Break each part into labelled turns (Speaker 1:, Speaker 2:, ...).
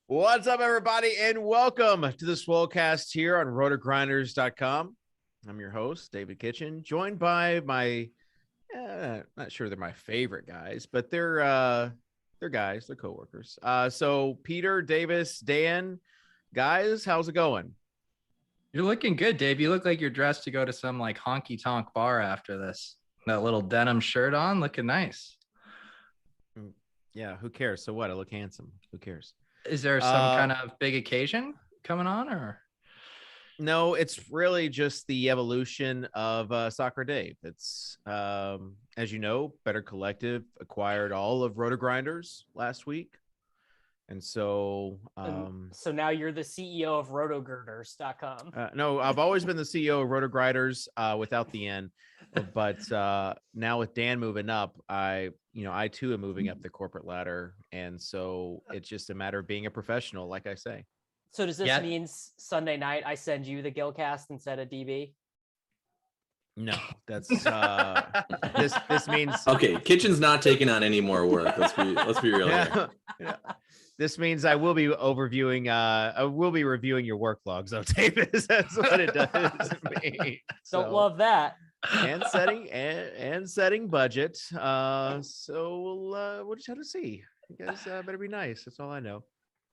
Speaker 1: What's up, everybody, and welcome to the Swolecast here on rotogrinders.com. I'm your host, David Kitchen, joined by my, not sure they're my favorite guys, but they're guys, they're coworkers. So Peter, Davis, Dan, guys, how's it going?
Speaker 2: You're looking good, Dave. You look like you're dressed to go to some like honky tonk bar after this. That little denim shirt on, looking nice.
Speaker 1: Yeah, who cares? So what? I look handsome. Who cares?
Speaker 2: Is there some kind of big occasion coming on, or?
Speaker 1: No, it's really just the evolution of Socrdave. It's, as you know, Better Collective acquired all of Rotogrinders last week. And so
Speaker 3: so now you're the CEO of rotogirders.com.
Speaker 1: No, I've always been the CEO of Rotogrinders without the N. But now with Dan moving up, I too am moving up the corporate ladder. And so it's just a matter of being a professional, like I say.
Speaker 3: So does this mean Sunday night I send you the Gilcast instead of DB?
Speaker 1: No, that's this means
Speaker 4: okay. Kitchen's not taking on any more work. Let's be real here.
Speaker 1: Yeah. This means I will be reviewing your work logs, though, Davis. That's what it does mean.
Speaker 3: Don't love that.
Speaker 1: And setting budget. So we'll just have to see. You guys better be nice. That's all I know.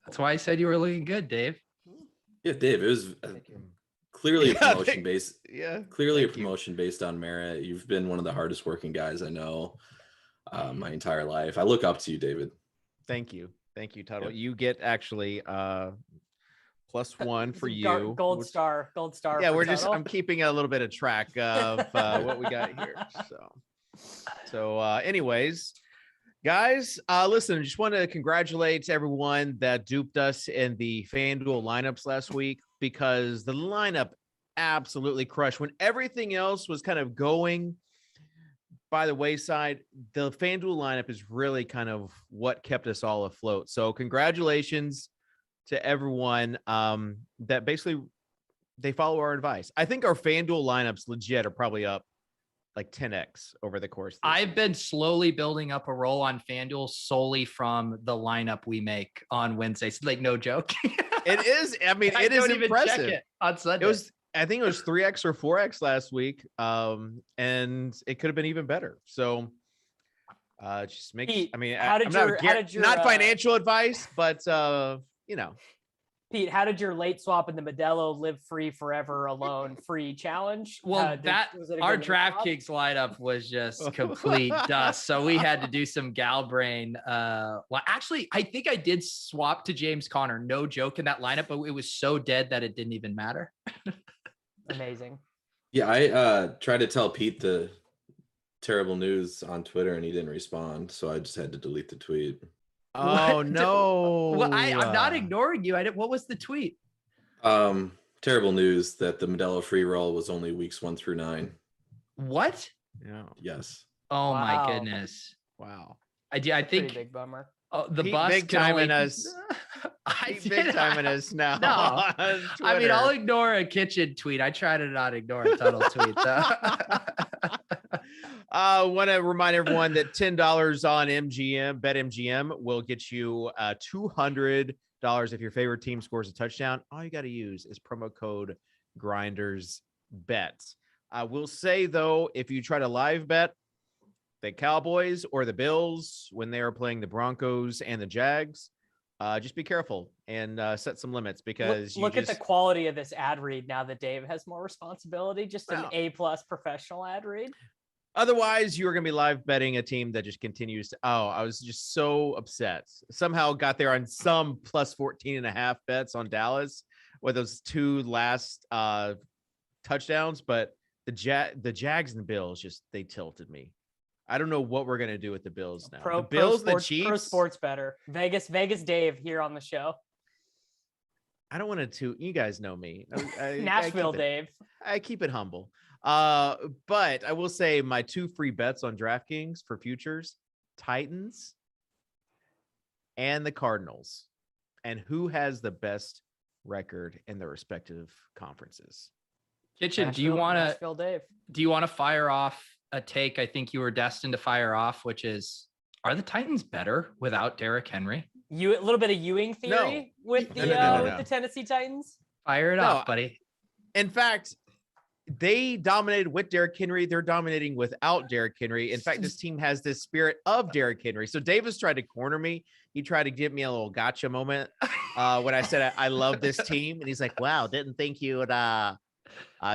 Speaker 2: That's why I said you were looking good, Dave.
Speaker 4: Yeah, Dave. It was clearly a promotion based.
Speaker 1: Yeah,
Speaker 4: clearly a promotion based on merit. You've been one of the hardest working guys I know my entire life. I look up to you, David.
Speaker 1: Thank you, Tuttle.
Speaker 4: Yep.
Speaker 1: You get actually +1 for you.
Speaker 3: Gold star.
Speaker 1: Yeah, I'm keeping a little bit of track of what we got here. So anyways, guys, listen, I just want to congratulate everyone that duped us in the FanDuel lineups last week, because the lineup absolutely crushed. When everything else was kind of going by the wayside, the FanDuel lineup is really kind of what kept us all afloat. So congratulations to everyone that basically they follow our advice. I think our FanDuel lineups legit are probably up like 10x over the course.
Speaker 2: I've been slowly building up a roll on FanDuel solely from the lineup we make on Wednesdays. Like, no joke.
Speaker 1: It is. I mean, it is impressive. Check it
Speaker 2: on Sunday.
Speaker 1: I think it was 3x or 4x last week. And it could have been even better. So just make,
Speaker 3: Pete,
Speaker 1: I mean,
Speaker 3: not
Speaker 1: financial advice, but
Speaker 3: Pete, how did your late swap in the Modelo live free forever alone free challenge?
Speaker 2: Well, our DraftKings lineup was just complete dust. So we had to do some gal brain. Well, actually, I think I did swap to James Conner. No joke in that lineup, but it was so dead that it didn't even matter.
Speaker 3: Amazing.
Speaker 4: Yeah, I tried to tell Pete the terrible news on Twitter and he didn't respond. So I just had to delete the tweet.
Speaker 1: Oh,
Speaker 2: what?
Speaker 1: No.
Speaker 2: Well, I'm not ignoring you. What was the tweet?
Speaker 4: Terrible news that the Modelo free roll was only weeks 1 through 9.
Speaker 2: What?
Speaker 1: Yeah.
Speaker 4: Yes.
Speaker 2: Oh,
Speaker 3: Wow.
Speaker 2: My goodness.
Speaker 1: Wow.
Speaker 2: I think
Speaker 3: Pretty big bummer.
Speaker 2: the
Speaker 1: Pete
Speaker 2: bus
Speaker 1: big timing us. Big timing us now.
Speaker 2: No.
Speaker 1: On
Speaker 2: I mean,
Speaker 1: Twitter.
Speaker 2: I'll ignore a kitchen tweet. I try to not ignore a Tuttle tweet, though.
Speaker 1: I want to remind everyone that $10 on MGM, BetMGM, will get you $200 if your favorite team scores a touchdown. All you got to use is promo code GRINDERSBET. I will say, though, if you try to live bet the Cowboys or the Bills when they are playing the Broncos and the Jags, just be careful and set some limits because
Speaker 3: look at the quality of this ad read now that Dave has more responsibility. Just an A+ professional ad read.
Speaker 1: Otherwise, you're going to be live betting a team that just continues to. Oh, I was just so upset. Somehow got there on some plus 14.5 bets on Dallas with those 2 last touchdowns, but the Jags and the Bills they tilted me. I don't know what we're going to do with the Bills now. The Bills, the Chiefs.
Speaker 3: Pro sports better. Vegas Dave here on the show.
Speaker 1: I don't want to. You guys know me.
Speaker 3: Nashville Dave.
Speaker 1: I keep it humble. But I will say my 2 free bets on DraftKings for futures, Titans and the Cardinals, and who has the best record in their respective conferences.
Speaker 2: Kitchen, do you want to fire off a take I think you were destined to fire off, which is, are the Titans better without Derrick Henry?
Speaker 3: A little bit of Ewing theory with the Tennessee Titans?
Speaker 2: Fire it off, buddy.
Speaker 1: In fact, they dominated with Derrick Henry. They're dominating without Derrick Henry. In fact, this team has this spirit of Derrick Henry. So Davis tried to corner me. He tried to give me a little gotcha moment when I said I love this team. And he's like, wow, didn't think you would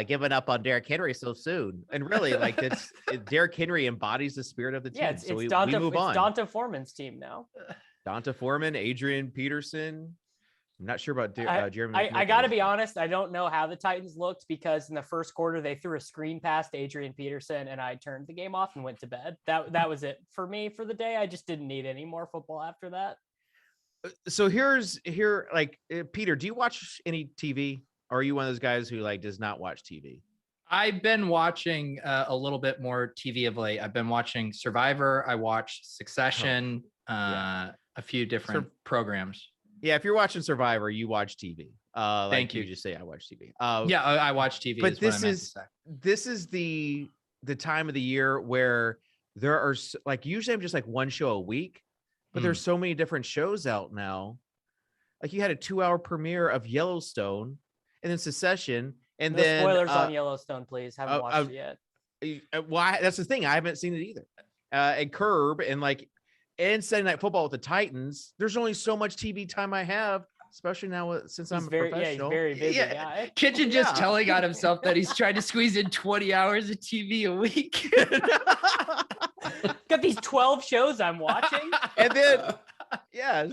Speaker 1: given up on Derrick Henry so soon. And really, like, Derrick Henry embodies the spirit of the team.
Speaker 3: Yeah,
Speaker 1: so we
Speaker 3: move on.
Speaker 1: It's
Speaker 3: Donta Foreman's team now.
Speaker 1: Donta Foreman, Adrian Peterson. I'm not sure about Jeremy.
Speaker 3: I got to be honest. I don't know how the Titans looked because in the first quarter they threw a screen past Adrian Peterson and I turned the game off and went to bed. That was it for me for the day. I just didn't need any more football after that.
Speaker 1: So Peter, do you watch any TV? Or are you one of those guys who does not watch TV?
Speaker 2: I've been watching a little bit more TV of late. I've been watching Survivor. I watched Succession, a few different programs.
Speaker 1: Yeah, if you're watching Survivor, you watch TV.
Speaker 2: Thank you.
Speaker 1: You just say I watch TV.
Speaker 2: I watch TV.
Speaker 1: But this is the time of the year where there are usually I'm just one show a week, but there's so many different shows out now. Like you had a 2-hour premiere of Yellowstone, and then Succession, and
Speaker 3: no
Speaker 1: then
Speaker 3: spoilers on Yellowstone, please. Haven't watched it yet.
Speaker 1: Why? That's the thing. I haven't seen it either. And Curb and Sunday Night Football with the Titans. There's only so much TV time I have, especially now since I'm a professional.
Speaker 3: Yeah, he's very busy guy.
Speaker 2: Kitchen just telling on himself that he's trying to squeeze in 20 hours of TV a week.
Speaker 3: Got these 12 shows I'm watching.
Speaker 1: And then,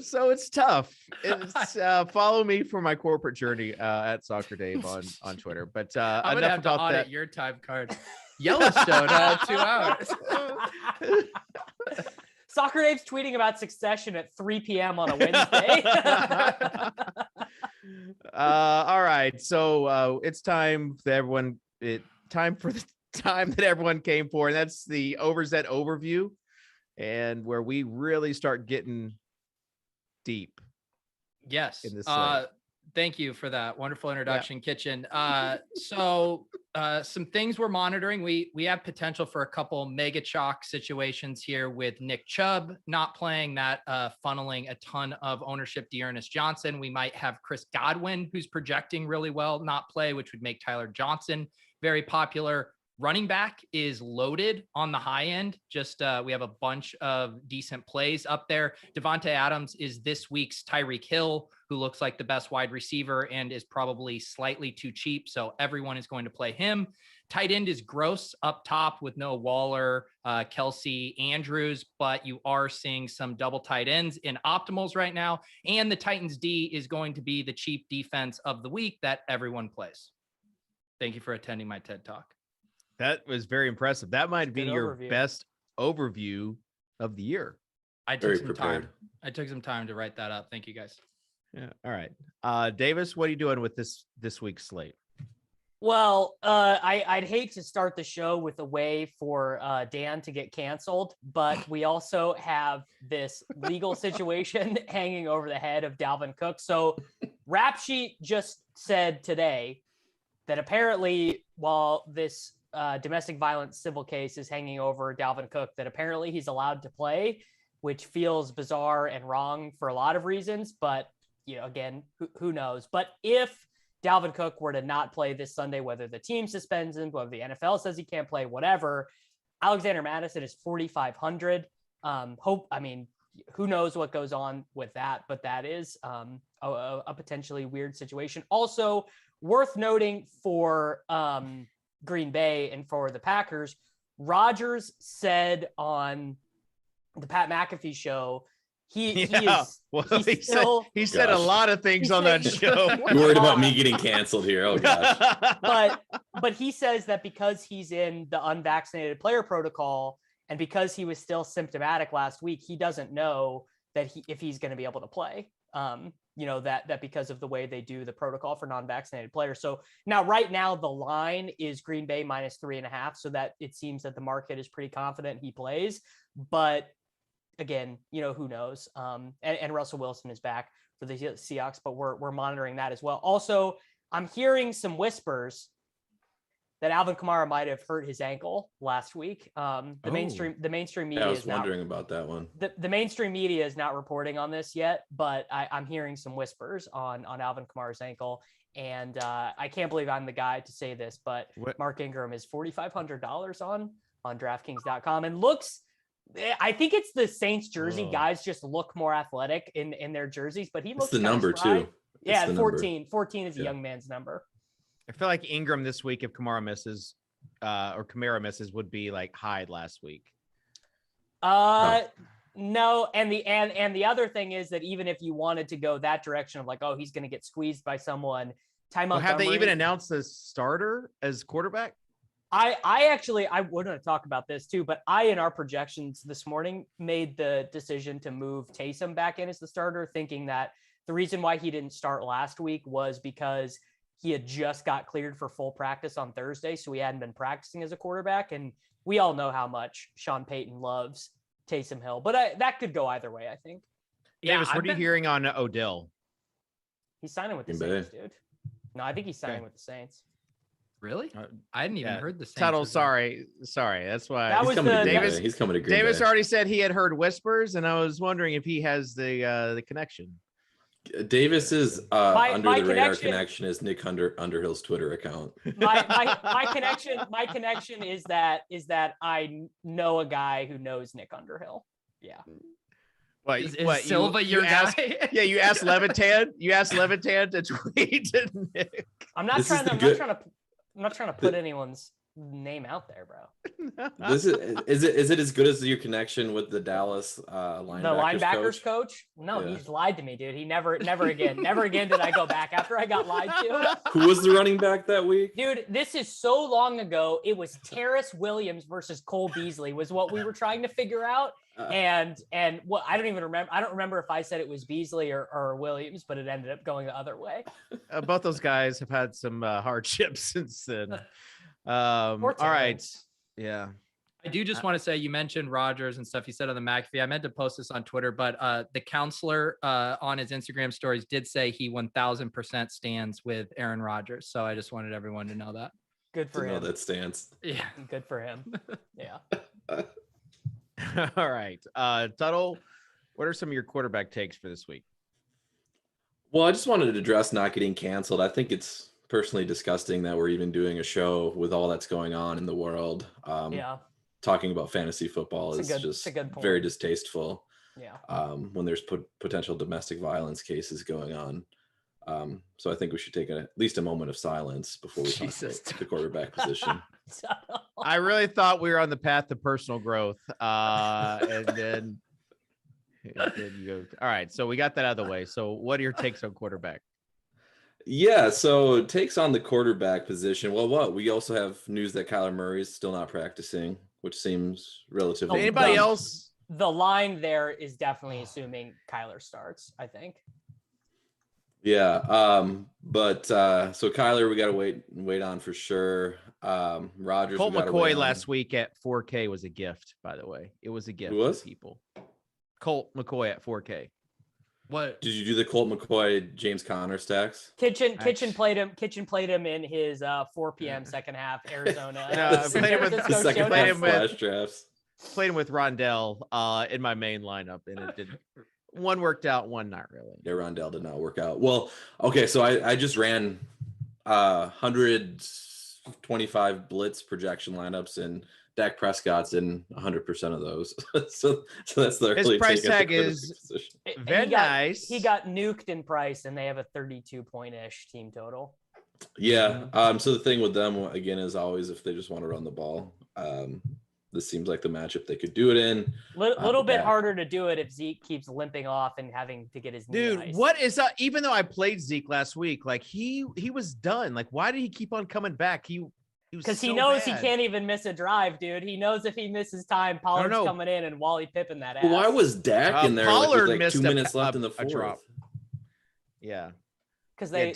Speaker 1: so it's tough. It's follow me for my corporate journey at Socrdave on Twitter. But
Speaker 2: I'm gonna
Speaker 1: enough
Speaker 2: have to
Speaker 1: about
Speaker 2: audit
Speaker 1: that.
Speaker 2: your time card. Yellowstone, 2 hours.
Speaker 3: Socrdave's tweeting about Succession at 3 p.m. on a Wednesday.
Speaker 1: All right, so it's time for everyone. Time for the time that everyone came for, and that's the Overzet overview, and where we really start getting deep.
Speaker 2: Yes.
Speaker 1: In this
Speaker 2: thank you for that wonderful introduction, Kitchen. So some things we're monitoring. We have potential for a couple mega chalk situations here with Nick Chubb not playing, that funneling a ton of ownership to Ernest Johnson. We might have Chris Godwin, who's projecting really well, not play, which would make Tyler Johnson very popular. Running back is loaded on the high end. Just we have a bunch of decent plays up there. Devontae Adams is this week's Tyreek Hill, who looks like the best wide receiver and is probably slightly too cheap. So everyone is going to play him. Tight end is Gross up top with no Waller, Kelsey, Andrews, but you are seeing some double tight ends in optimals right now. And the Titans D is going to be the cheap defense of the week that everyone plays. Thank you for attending my TED Talk.
Speaker 1: That was very impressive. That might be your best overview of the year.
Speaker 2: I took some time. I took some time to write that up. Thank you, guys.
Speaker 1: Yeah. All right. Davis, what are you doing with this week's slate?
Speaker 3: Well, I'd hate to start the show with a way for Dan to get canceled, but we also have this legal situation hanging over the head of Dalvin Cook. So Rap Sheet just said today that apparently while this domestic violence civil case is hanging over Dalvin Cook, that apparently he's allowed to play, which feels bizarre and wrong for a lot of reasons. But, again, who knows? But if Dalvin Cook were to not play this Sunday, whether the team suspends him, whether the NFL says he can't play, whatever, Alexander Madison is 4,500. who knows what goes on with that, but that is a potentially weird situation. Also worth noting for Green Bay and for the Packers, Rodgers said on the Pat McAfee show, he said
Speaker 1: a lot of things on that show.
Speaker 4: You're worried about me getting canceled here. Oh gosh.
Speaker 3: But he says that because he's in the unvaccinated player protocol and because he was still symptomatic last week, he doesn't know that if he's going to be able to play. That because of the way they do the protocol for non-vaccinated players. So now, right now, the line is Green Bay -3.5, so that it seems that the market is pretty confident he plays. But again, who knows? And Russell Wilson is back for the Seahawks, but we're monitoring that as well. Also, I'm hearing some whispers that Alvin Kamara might have hurt his ankle last week. The mainstream media.
Speaker 4: I was wondering about that one.
Speaker 3: The mainstream media is not reporting on this yet, but I'm hearing some whispers on Alvin Kamara's ankle, and I can't believe I'm the guy to say this, but Mark Ingram is $4,500 on DraftKings.com and looks. I think it's the Saints jersey. Guys just look more athletic in their jerseys, but he looks
Speaker 4: the number too.
Speaker 3: Yeah, 14 is a young man's number.
Speaker 1: I feel like Ingram this week, if Kamara misses, Kamara misses, would be like Hyde last week.
Speaker 3: No, and the other thing is that even if you wanted to go that direction of like, oh, he's going to get squeezed by someone,
Speaker 1: have they even announced the starter as quarterback?
Speaker 3: I would want to talk about this too, but in our projections this morning made the decision to move Taysom back in as the starter, thinking that the reason why he didn't start last week was because he had just got cleared for full practice on Thursday, so he hadn't been practicing as a quarterback. And we all know how much Sean Payton loves Taysom Hill, but that could go either way, I think.
Speaker 1: Davis, what are you hearing on Odell?
Speaker 3: He's signing with the Saints, dude. No, I think he's signing with the Saints.
Speaker 2: Really? I hadn't even heard the Saints.
Speaker 1: Tuttle, sorry. That's why
Speaker 4: he's coming to Green
Speaker 1: Davis
Speaker 4: Bay.
Speaker 1: already said he had heard whispers, and I was wondering if he has the connection.
Speaker 4: Davis's under the radar connection is Nick Underhill's Twitter account.
Speaker 3: My connection is that I know a guy who knows Nick Underhill. Yeah.
Speaker 2: Is Silva your guy?
Speaker 1: You asked Levitan. You asked Levitan to tweet to Nick.
Speaker 3: I'm not trying to put anyone's name out there, bro.
Speaker 4: Is it as good as your connection with the Dallas linebackers
Speaker 3: coach? No, he's lied to me, dude. He never again did I go back after I got lied to.
Speaker 4: Who was the running back that week?
Speaker 3: Dude, this is so long ago. It was Terrace Williams versus Cole Beasley was what we were trying to figure out. And what I don't even remember. I don't remember if I said it was Beasley or Williams, but it ended up going the other way.
Speaker 1: Both those guys have had some hardships since then. All right. Yeah.
Speaker 2: I do just want to say, you mentioned Rodgers and stuff you said on the McAfee. I meant to post this on Twitter, but the counselor on his Instagram stories did say he 1000% stands with Aaron Rodgers. So I just wanted everyone to know that.
Speaker 3: Good for him.
Speaker 4: That stance.
Speaker 2: Yeah.
Speaker 3: Good for him. Yeah.
Speaker 1: All right. Tuttle, what are some of your quarterback takes for this week?
Speaker 4: Well, I just wanted to address not getting canceled. I think it's personally disgusting that we're even doing a show with all that's going on in the world. Talking about fantasy football is just very distasteful.
Speaker 3: Yeah.
Speaker 4: When there's potential domestic violence cases going on. So I think we should take at least a moment of silence before we talk about the quarterback position.
Speaker 1: I really thought we were on the path to personal growth. And then you go. All right. So we got that out of the way. So what are your takes on quarterback?
Speaker 4: Yeah, so takes on the quarterback position. Well, we also have news that Kyler Murray is still not practicing, which seems relatively.
Speaker 1: Anybody else?
Speaker 3: The line there is definitely assuming Kyler starts, I think.
Speaker 4: Yeah, but so Kyler, we got to wait on for sure. Rodgers.
Speaker 1: Colt McCoy last week at 4K was a gift, by the way. It was a gift to people. Colt McCoy at 4K.
Speaker 2: What
Speaker 4: did you do the Colt McCoy James Conner stacks?
Speaker 3: Kitchen played him in his 4 p.m. second half Arizona.
Speaker 1: Played him with Rondell in my main lineup, and it did. One worked out, one not really.
Speaker 4: Yeah, Rondell did not work out. Well, okay, so I just ran 125 blitz projection lineups, and Dak Prescott's in 100% of those. so that's the
Speaker 1: his price tag is very nice.
Speaker 3: He got nuked in price, and they have a 32-point-ish team total.
Speaker 4: Yeah. So the thing with them again is always if they just want to run the ball. This seems like the matchup they could do it in.
Speaker 3: Little bit harder to do it if Zeke keeps limping off and having to get his knee.
Speaker 1: Dude,
Speaker 3: iced.
Speaker 1: what is that? Even though I played Zeke last week, like he was done. Like, why did he keep on coming back?
Speaker 3: Because he knows he can't even miss a drive, dude. He knows if he misses time, Pollard's coming in and Wally Pippin that ass.
Speaker 4: Why was Dak in there?
Speaker 1: Pollard
Speaker 4: with
Speaker 1: missed
Speaker 4: 2 minutes left in the fourth.
Speaker 1: Drop. Yeah.
Speaker 3: Because they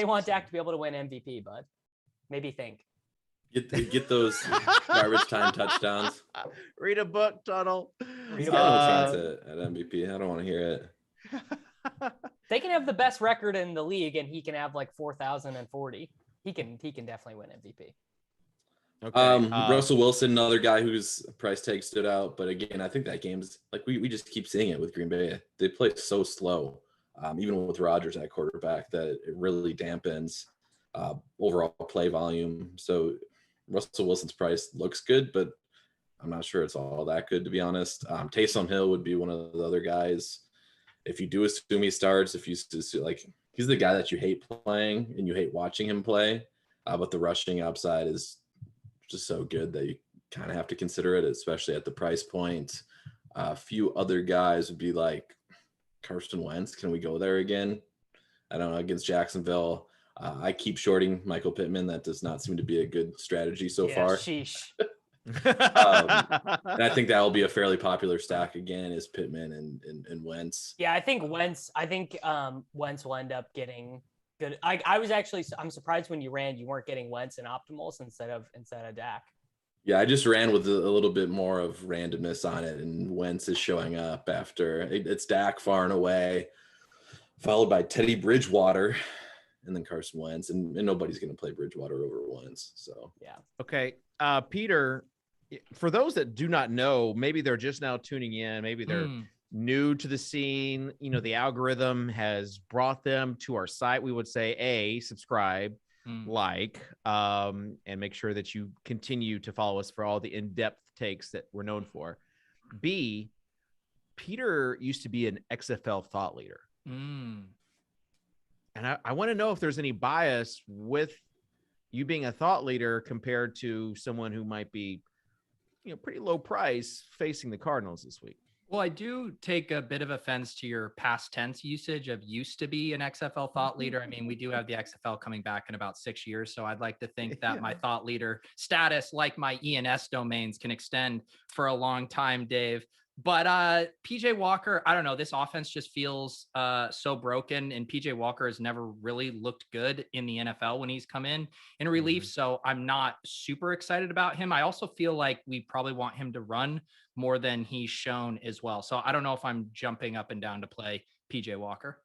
Speaker 3: want Dak to be able to win MVP, bud. Maybe think.
Speaker 4: Get those garbage time touchdowns.
Speaker 1: Read a book, Tuttle.
Speaker 4: He's got no chance at MVP. I don't want to hear it.
Speaker 3: They can have the best record in the league, and he can have like 4,040. He can definitely win MVP.
Speaker 1: Okay.
Speaker 4: Russell Wilson, another guy whose price tag stood out, but again, I think that game's like we just keep seeing it with Green Bay. They play so slow, even with Rodgers at quarterback, that it really dampens overall play volume. So Russell Wilson's price looks good, but I'm not sure it's all that good, to be honest. Taysom Hill would be one of the other guys. If you do assume he starts, if you like, he's the guy that you hate playing and you hate watching him play, but the rushing upside is just so good that you kind of have to consider it, especially at the price point. A few other guys would be like Carson Wentz. Can we go there again? I don't know, against Jacksonville. I keep shorting Michael Pittman. That does not seem to be a good strategy so far.
Speaker 3: Sheesh.
Speaker 4: And I think that will be a fairly popular stack again, is Pittman and Wentz.
Speaker 3: Yeah, I think Wentz will end up getting good. I'm surprised when you weren't getting Wentz and optimals instead of Dak.
Speaker 4: Yeah, I just ran with a little bit more of randomness on it, and Wentz is showing up after it's Dak far and away, followed by Teddy Bridgewater, and then Carson Wentz, and nobody's going to play Bridgewater over Wentz. So
Speaker 3: yeah.
Speaker 1: Okay, Peter, for those that do not know, maybe they're just now tuning in, maybe they're new to the scene. You know, the algorithm has brought them to our site. We would say subscribe, like, and make sure that you continue to follow us for all the in-depth takes that we're known for. B, Peter used to be an XFL thought leader. And I want to know if there's any bias with you being a thought leader compared to someone who might be, pretty low price facing the Cardinals this week.
Speaker 2: Well, I do take a bit of offense to your past tense usage of used to be an XFL thought leader. I mean, we do have the XFL coming back in about 6 years. So I'd like to think that my thought leader status, like my ENS domains, can extend for a long time, Dave. But PJ Walker, I don't know, this offense just feels so broken, and PJ Walker has never really looked good in the NFL when he's come in relief. So I'm not super excited about him. I also feel like we probably want him to run more than he's shown as well. So I don't know if I'm jumping up and down to play PJ Walker.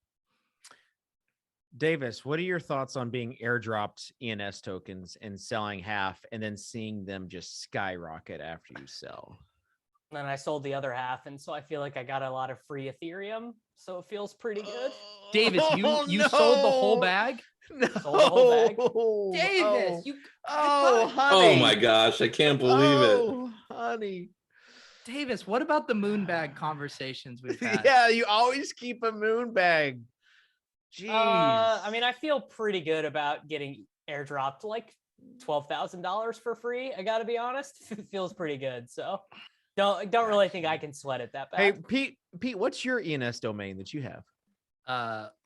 Speaker 1: Davis, what are your thoughts on being airdropped ENS tokens and selling half and then seeing them just skyrocket after you sell?
Speaker 3: And I sold the other half, and so I feel like I got a lot of free Ethereum, so it feels pretty good.
Speaker 2: Davis, you sold the whole bag?
Speaker 1: No.
Speaker 3: Sold the whole bag.
Speaker 2: Davis,
Speaker 1: honey.
Speaker 4: Oh my gosh, I can't believe it.
Speaker 1: Honey.
Speaker 2: Davis, what about the moon bag conversations we've had?
Speaker 1: Yeah, you always keep a moon bag. Jeez.
Speaker 3: I mean, I feel pretty good about getting airdropped like $12,000 for free. I got to be honest. It feels pretty good, so don't really think I can sweat it that bad.
Speaker 1: Hey, Pete, what's your ENS domain that you have?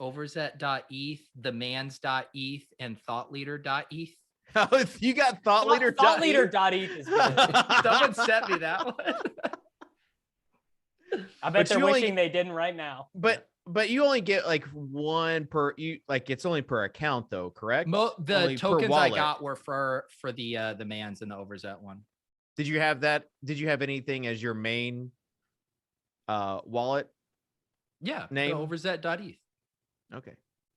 Speaker 2: Overzet.eth, themans.eth, and thoughtleader.eth.
Speaker 1: Oh, you got thoughtleader.eth.
Speaker 3: Thoughtleader.eth is good.
Speaker 2: Someone sent me that one.
Speaker 3: I bet they're wishing they didn't right now.
Speaker 1: But you only get like one per it's only per account though, correct?
Speaker 2: The
Speaker 1: only
Speaker 2: tokens I got were for the Mans and the Overzet one.
Speaker 1: Did you have that? Did you have anything as your main wallet?
Speaker 2: Yeah,
Speaker 1: name
Speaker 2: Overzet.eth.
Speaker 1: Okay.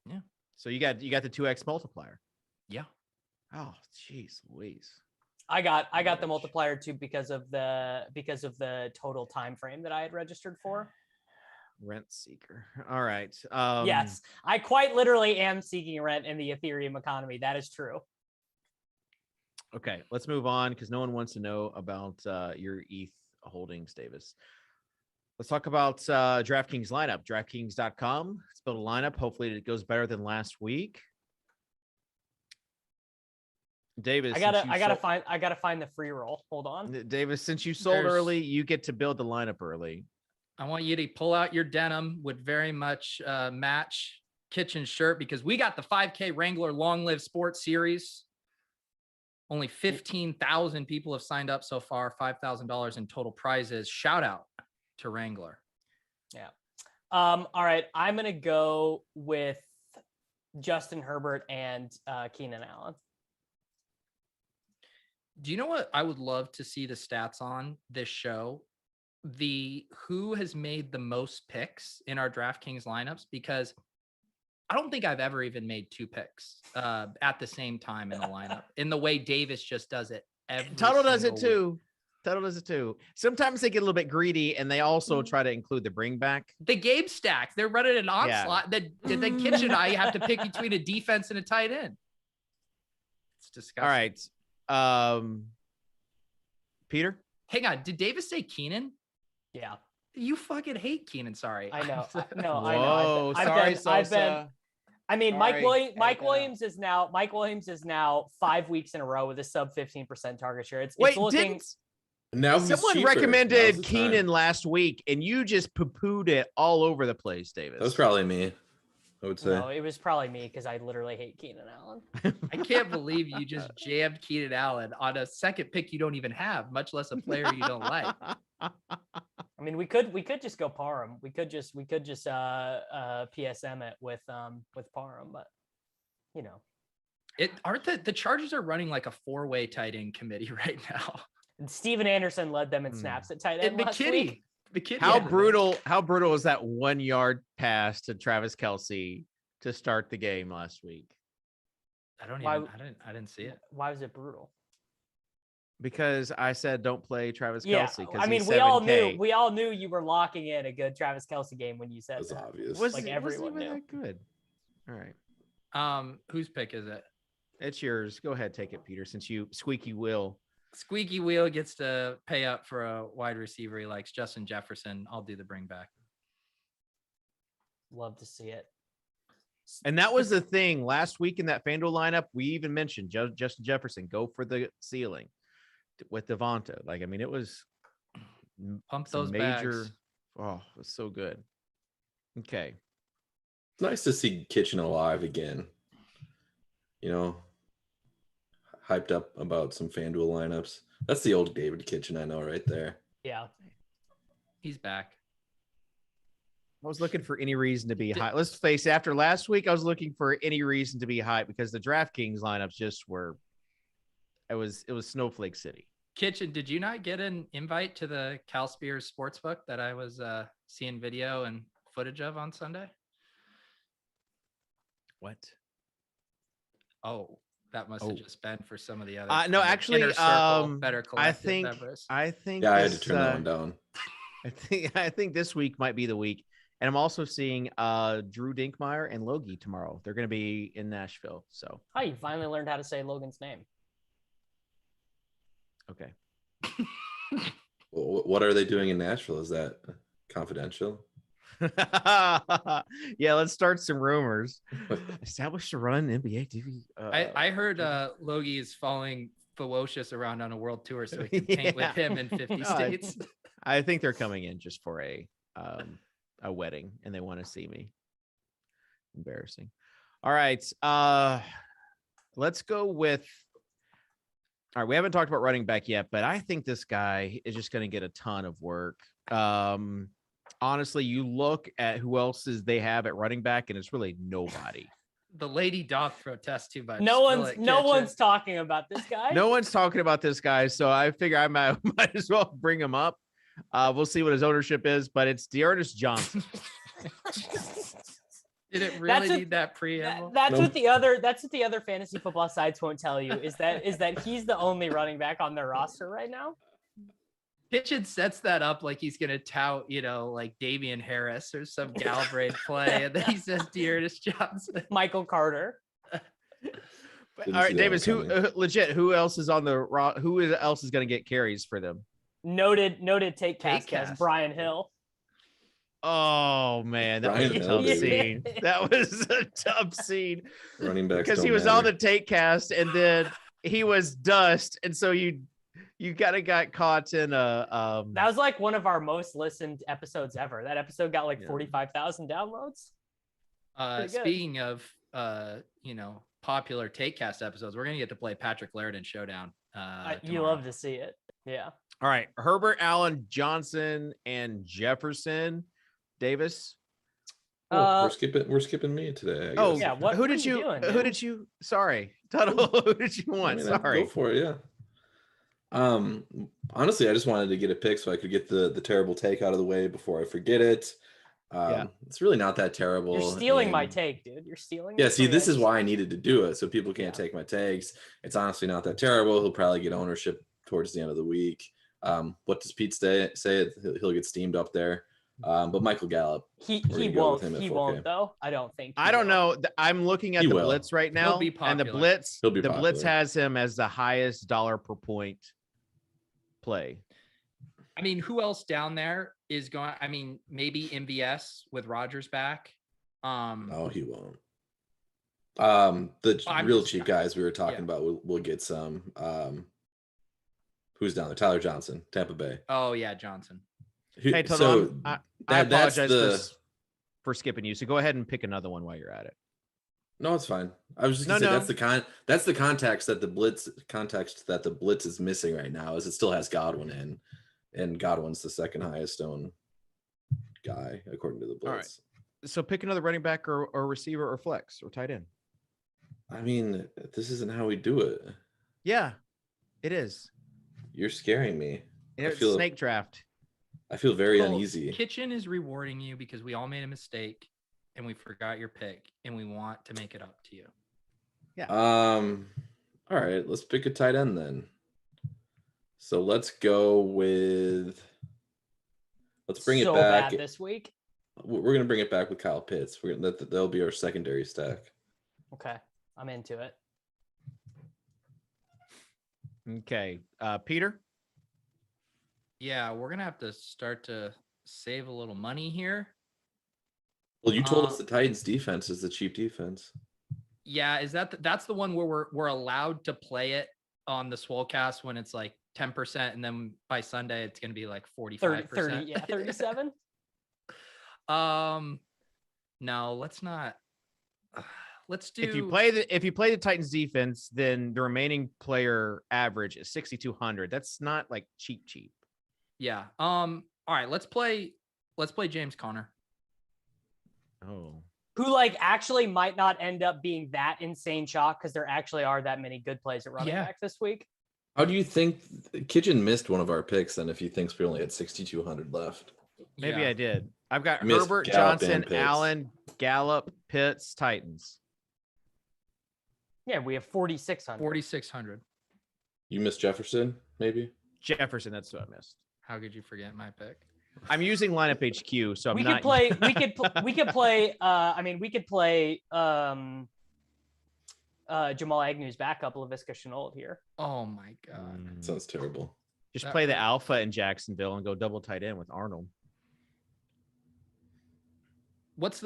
Speaker 2: Yeah.
Speaker 1: So you got the 2x multiplier.
Speaker 2: Yeah.
Speaker 1: Oh, geez, Louise.
Speaker 3: I got the multiplier too because of the total time frame that I had registered for.
Speaker 1: Rent seeker. All right.
Speaker 3: Yes, I quite literally am seeking rent in the Ethereum economy. That is true.
Speaker 1: Okay, let's move on because no one wants to know about your ETH holdings, Davis. Let's talk about DraftKings lineup. DraftKings.com. Let's build a lineup. Hopefully it goes better than last week. Davis,
Speaker 3: I gotta find the free roll. Hold on.
Speaker 1: Davis, since you sold early, you get to build the lineup early.
Speaker 2: I want you to pull out your denim, would very much match Kitchen's shirt, because we got the 5K Wrangler Long Live Sports Series. Only 15,000 people have signed up so far, $5,000 in total prizes. Shout out to Wrangler.
Speaker 3: Yeah. All right. I'm going to go with Justin Herbert and Keenan Allen.
Speaker 2: Do you know what I would love to see the stats on this show? Who has made the most picks in our DraftKings lineups? Because I don't think I've ever even made 2 picks at the same time in the lineup in the way Davis just does it.
Speaker 1: Tuttle does it too. Tuttle does it too. Sometimes they get a little bit greedy and they also try to include the bring back.
Speaker 2: The game stack. They're running an onslaught. Yeah. The Kitchen and I have to pick between a defense and a tight end. It's disgusting.
Speaker 1: All right. Peter?
Speaker 2: Hang on. Did Davis say Keenan?
Speaker 3: Yeah.
Speaker 2: You fucking hate Keenan. Sorry.
Speaker 3: I know. I
Speaker 1: Whoa,
Speaker 3: know. I've been. I mean,
Speaker 1: sorry.
Speaker 3: Mike Williams is now 5 weeks in a row with a sub 15% target share. It's looking.
Speaker 4: Now
Speaker 1: someone recommended Keenan last week, and you just poo-pooed it all over the place, Davis.
Speaker 4: That was probably me, I would say.
Speaker 3: No, it was probably me because I literally hate Keenan Allen.
Speaker 2: I can't believe you just jammed Keenan Allen on a second pick you don't even have, much less a player you don't like.
Speaker 3: I mean, we could just go Parham. We could just PSM it with Parham, but you know,
Speaker 2: aren't the Chargers are running like a 4-way tight end committee right now.
Speaker 3: And Steven Anderson led them in snaps at tight end last week.
Speaker 1: How brutal was that 1-yard pass to Travis Kelce to start the game last week?
Speaker 2: I didn't see it.
Speaker 3: Why was it brutal?
Speaker 1: Because I said don't play Travis Kelce.
Speaker 3: I mean, we all knew you were locking in a good Travis Kelce game when you said that.
Speaker 4: Obvious.
Speaker 3: Everyone knew.
Speaker 1: That good. All right.
Speaker 2: Whose pick is it?
Speaker 1: It's yours. Go ahead, take it, Peter. Since you squeaky wheel
Speaker 2: gets to pay up for a wide receiver he likes, Justin Jefferson. I'll do the bring back.
Speaker 3: Love to see it.
Speaker 1: And that was the thing last week in that FanDuel lineup. We even mentioned Justin Jefferson go for the ceiling with Devonta. Like, I mean, it was
Speaker 2: pump those major bags.
Speaker 1: Oh, it was so good. Okay.
Speaker 4: It's nice to see Kitchen alive again. You know, hyped up about some FanDuel lineups. That's the old David Kitchen I know right there.
Speaker 3: Yeah.
Speaker 2: He's back.
Speaker 1: I was looking for any reason to be hyped. Let's face it, after last week, I was looking for any reason to be hyped because the DraftKings lineups just were it was Snowflake City.
Speaker 2: Kitchen, did you not get an invite to the Cal Spears Sportsbook that I was seeing video and footage of on Sunday?
Speaker 1: What?
Speaker 2: Oh, that must have just been for some of the other.
Speaker 1: No, actually,
Speaker 2: better
Speaker 1: I think.
Speaker 4: Yeah, I had to turn that one down.
Speaker 1: I think this week might be the week, and I'm also seeing Drew Dinkmeyer and Logie tomorrow. They're going to be in Nashville. So.
Speaker 3: Oh, you finally learned how to say Logan's name.
Speaker 1: Okay.
Speaker 4: Well, what are they doing in Nashville? Is that confidential?
Speaker 1: Yeah, let's start some rumors. Established to run NBA TV.
Speaker 2: I heard Logie is following Ferocious around on a world tour, so he can paint with him in 50 states.
Speaker 1: I think they're coming in just for a wedding, and they want to see me. Embarrassing. All right, let's go with. All right, we haven't talked about running back yet, but I think this guy is just going to get a ton of work. Honestly, you look at who else they have at running back, and it's really nobody.
Speaker 2: The lady dog protest too much.
Speaker 3: No one's talking about this guy.
Speaker 1: No one's talking about this guy, so I figure I might as well bring him up. We'll see what his ownership is, but it's Dearness Johnson.
Speaker 2: Did it really need that preamble?
Speaker 3: That's what the other fantasy football sites won't tell you is that he's the only running back on their roster right now.
Speaker 2: Kitchen sets that up like he's gonna tout, like Damian Harris or some Galbraith play, and then he says Dearness Johnson,
Speaker 3: Michael Carter.
Speaker 1: All right, Davis. Who legit? Who else is on the who else is going to get carries for them?
Speaker 3: Noted take cast Brian Hill.
Speaker 1: Oh man, that was a tough scene. That was a tough scene.
Speaker 4: Running back
Speaker 1: because he was on the take cast and then he was dust, and so you kind of got caught in a.
Speaker 3: That was like one of our most listened episodes ever. That episode got like 45,000 downloads.
Speaker 2: Speaking of popular take cast episodes, we're gonna get to play Patrick Laird Showdown.
Speaker 3: You love to see it. Yeah.
Speaker 1: All right, Herbert, Allen, Johnson, and Jefferson. Davis.
Speaker 4: We're skipping me today. I guess.
Speaker 1: Yeah. Who did you? Sorry, Tuttle. Who did you want? Sorry.
Speaker 4: Go for it. Yeah. Honestly, I just wanted to get a pick so I could get the terrible take out of the way before I forget it. It's really not that terrible.
Speaker 3: You're stealing my take, dude. You're stealing.
Speaker 4: Yeah. See, this is why I needed to do it, so people can't take my takes. It's honestly not that terrible. He'll probably get ownership towards the end of the week. What does Pete say? He'll get steamed up there. But Michael Gallup,
Speaker 3: he won't though. I don't think.
Speaker 1: I don't know. I'm looking at the Blitz right now, and the Blitz has him as the highest dollar per point play.
Speaker 2: I mean, who else down there is going? I mean, maybe MVS with Rodgers back.
Speaker 4: No, he won't. The cheap guys we were talking about will get some. Who's down there? Tyler Johnson, Tampa Bay.
Speaker 2: Oh yeah, Johnson.
Speaker 1: Hey, Tuttle, I apologize for skipping you. So go ahead and pick another one while you're at it.
Speaker 4: No, it's fine. I was just gonna say that's the context that the Blitz is missing right now, is it still has Godwin in, and Godwin's the second highest owned guy according to the Blitz.
Speaker 1: All right. So pick another running back or receiver or flex or tight end.
Speaker 4: I mean, this isn't how we do it.
Speaker 1: Yeah, it is.
Speaker 4: You're scaring me.
Speaker 1: It's snake draft.
Speaker 4: I feel very uneasy.
Speaker 2: Kitchen is rewarding you because we all made a mistake and we forgot your pick and we want to make it up to you.
Speaker 1: Yeah.
Speaker 4: All right, let's pick a tight end then. So let's go with. Let's bring it back
Speaker 3: this week.
Speaker 4: We're going to bring it back with Kyle Pitts. That'll be our secondary stack.
Speaker 3: Okay, I'm into it.
Speaker 1: Okay, Peter.
Speaker 2: Yeah, we're gonna have to start to save a little money here.
Speaker 4: Well, you told us the Titans defense is the cheap defense.
Speaker 2: Yeah, that's the one where we're allowed to play it on the Swolecast when it's like 10%, and then by Sunday it's gonna be like 45%.
Speaker 3: 30, 37.
Speaker 2: No, let's not. Let's do.
Speaker 1: If you play the Titans defense, then the remaining player average is 6,200. That's not like cheap.
Speaker 2: Yeah. All right. Let's play James Conner.
Speaker 1: Oh.
Speaker 3: Who actually might not end up being that insane chalk because there actually are that many good plays at running back this week.
Speaker 4: How do you think Kitchen missed one of our picks then if he thinks we only had 6,200 left?
Speaker 1: Maybe I did. I've got Herbert, Johnson, Allen, Gallup, Pitts, Titans.
Speaker 3: Yeah, we have 4,600.
Speaker 2: 4,600.
Speaker 4: You missed Jefferson, maybe?
Speaker 1: Jefferson, that's what I missed.
Speaker 2: How could you forget my pick?
Speaker 1: I'm using lineup HQ, so
Speaker 3: we could play. We could play. Jamal Agnew's backup, Laviska Shenault here.
Speaker 2: Oh my god,
Speaker 4: sounds terrible.
Speaker 1: Just play the alpha in Jacksonville and go double tight end with Arnold.
Speaker 2: What's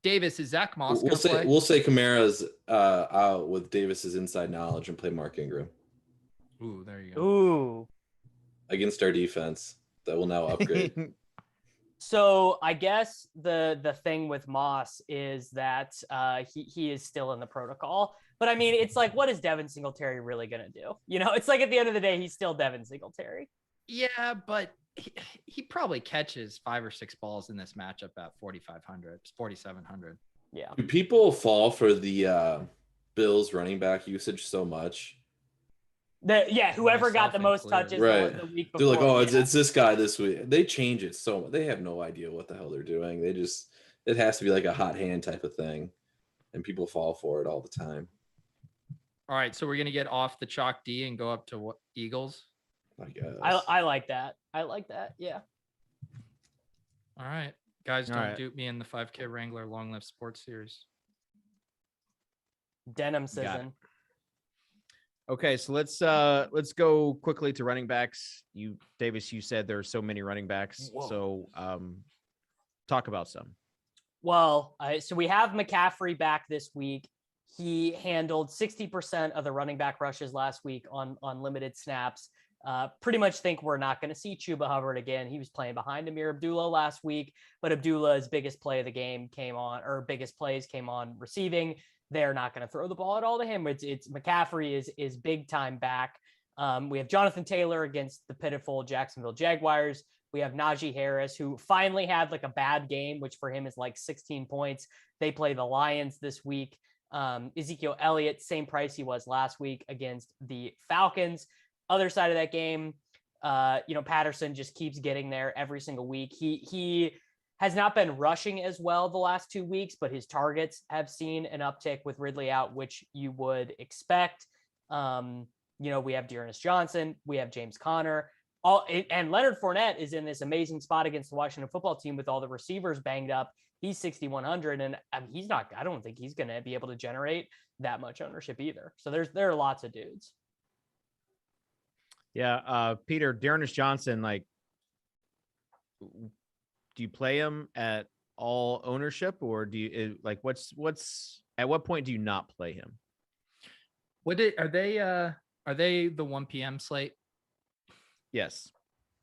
Speaker 2: Davis? Is Zach Moss?
Speaker 4: We'll say Kamara's out with Davis's inside knowledge and play Mark Ingram.
Speaker 2: Ooh, there you go.
Speaker 3: Ooh.
Speaker 4: Against our defense that will now upgrade.
Speaker 3: So I guess the thing with Moss is that he is still in the protocol. But I mean, it's like, what is Devin Singletary really going to do? It's like at the end of the day, he's still Devin Singletary.
Speaker 2: Yeah, but he probably catches 5 or 6 balls in this matchup at 4,500, 4,700.
Speaker 3: Yeah.
Speaker 4: Do people fall for the Bills running back usage so much?
Speaker 3: Whoever got the most touches the week before.
Speaker 4: They're like, it's this guy this week. They change it so much. They have no idea what the hell they're doing. It has to be like a hot hand type of thing. And people fall for it all the time.
Speaker 2: All right. So we're going to get off the chalk D and go up to what, Eagles?
Speaker 4: I guess.
Speaker 3: I like that. Yeah.
Speaker 2: All right. Guys, don't dupe me in the 5K Wrangler Long Live Sports Series.
Speaker 3: Denim season.
Speaker 1: Okay, so let's go quickly to running backs. Davis, you said there are so many running backs.
Speaker 3: Whoa.
Speaker 1: So talk about some.
Speaker 3: Well, so we have McCaffrey back this week. He handled 60% of the running back rushes last week on limited snaps. Pretty much think we're not going to see Chuba Hubbard again. He was playing behind Amir Abdullah last week, but Abdullah's biggest play of the game biggest plays came on receiving. They're not going to throw the ball at all to him. It's McCaffrey is big time back. We have Jonathan Taylor against the pitiful Jacksonville Jaguars. We have Najee Harris, who finally had like a bad game, which for him is like 16 points. They play the Lions this week. Ezekiel Elliott, same price he was last week against the Falcons. Other side of that game, Patterson just keeps getting there every single week. He has not been rushing as well the last 2 weeks, but his targets have seen an uptick with Ridley out, which you would expect. We have Dearness Johnson, we have James Conner. And Leonard Fournette is in this amazing spot against the Washington football team with all the receivers banged up. He's 6,100, and I don't think he's going to be able to generate that much ownership either. So there are lots of dudes.
Speaker 1: Yeah, Peter, Dearness Johnson, like, do you play him at all ownership, or do you like what's at what point do you not play him?
Speaker 2: Are they the 1 p.m. slate?
Speaker 1: Yes.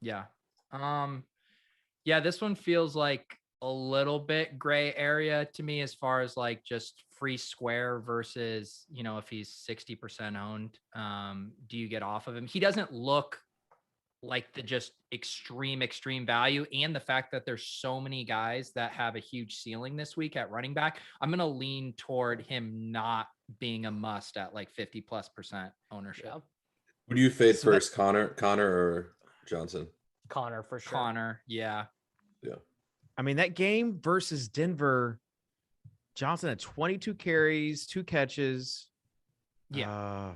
Speaker 2: Yeah. Yeah, this one feels like a little bit gray area to me as far as like just free square versus, if he's 60% owned, do you get off of him? He doesn't look like the just extreme value, and the fact that there's so many guys that have a huge ceiling this week at running back. I'm going to lean toward him not being a must at like 50+% ownership.
Speaker 3: Yeah.
Speaker 4: Who do you fade first, Connor or Johnson?
Speaker 3: Connor for sure.
Speaker 2: Connor, yeah.
Speaker 4: Yeah.
Speaker 1: I mean, that game versus Denver, Johnson had 22 carries, 2 catches.
Speaker 2: Yeah.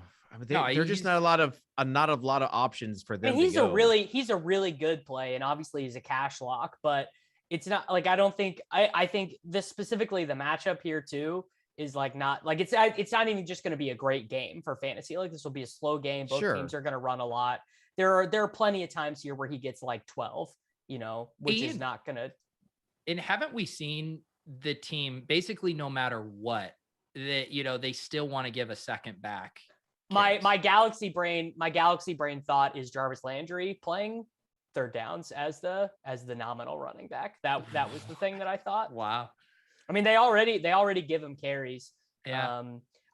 Speaker 1: They're just not a lot of options for them.
Speaker 3: And he's a really good play, and obviously he's a cash lock, but it's not like I think this specifically the matchup here too is like not like it's not even just going to be a great game for fantasy. Like this will be a slow game. Both teams are going to run a lot. There are plenty of times here where he gets like 12, which is not going to.
Speaker 2: And haven't we seen the team basically no matter what that, they still want to give a second back?
Speaker 3: My galaxy brain thought is Jarvis Landry playing third downs as the nominal running back. That was the thing that I thought.
Speaker 2: Wow.
Speaker 3: I mean, they already give him carries.
Speaker 2: Yeah.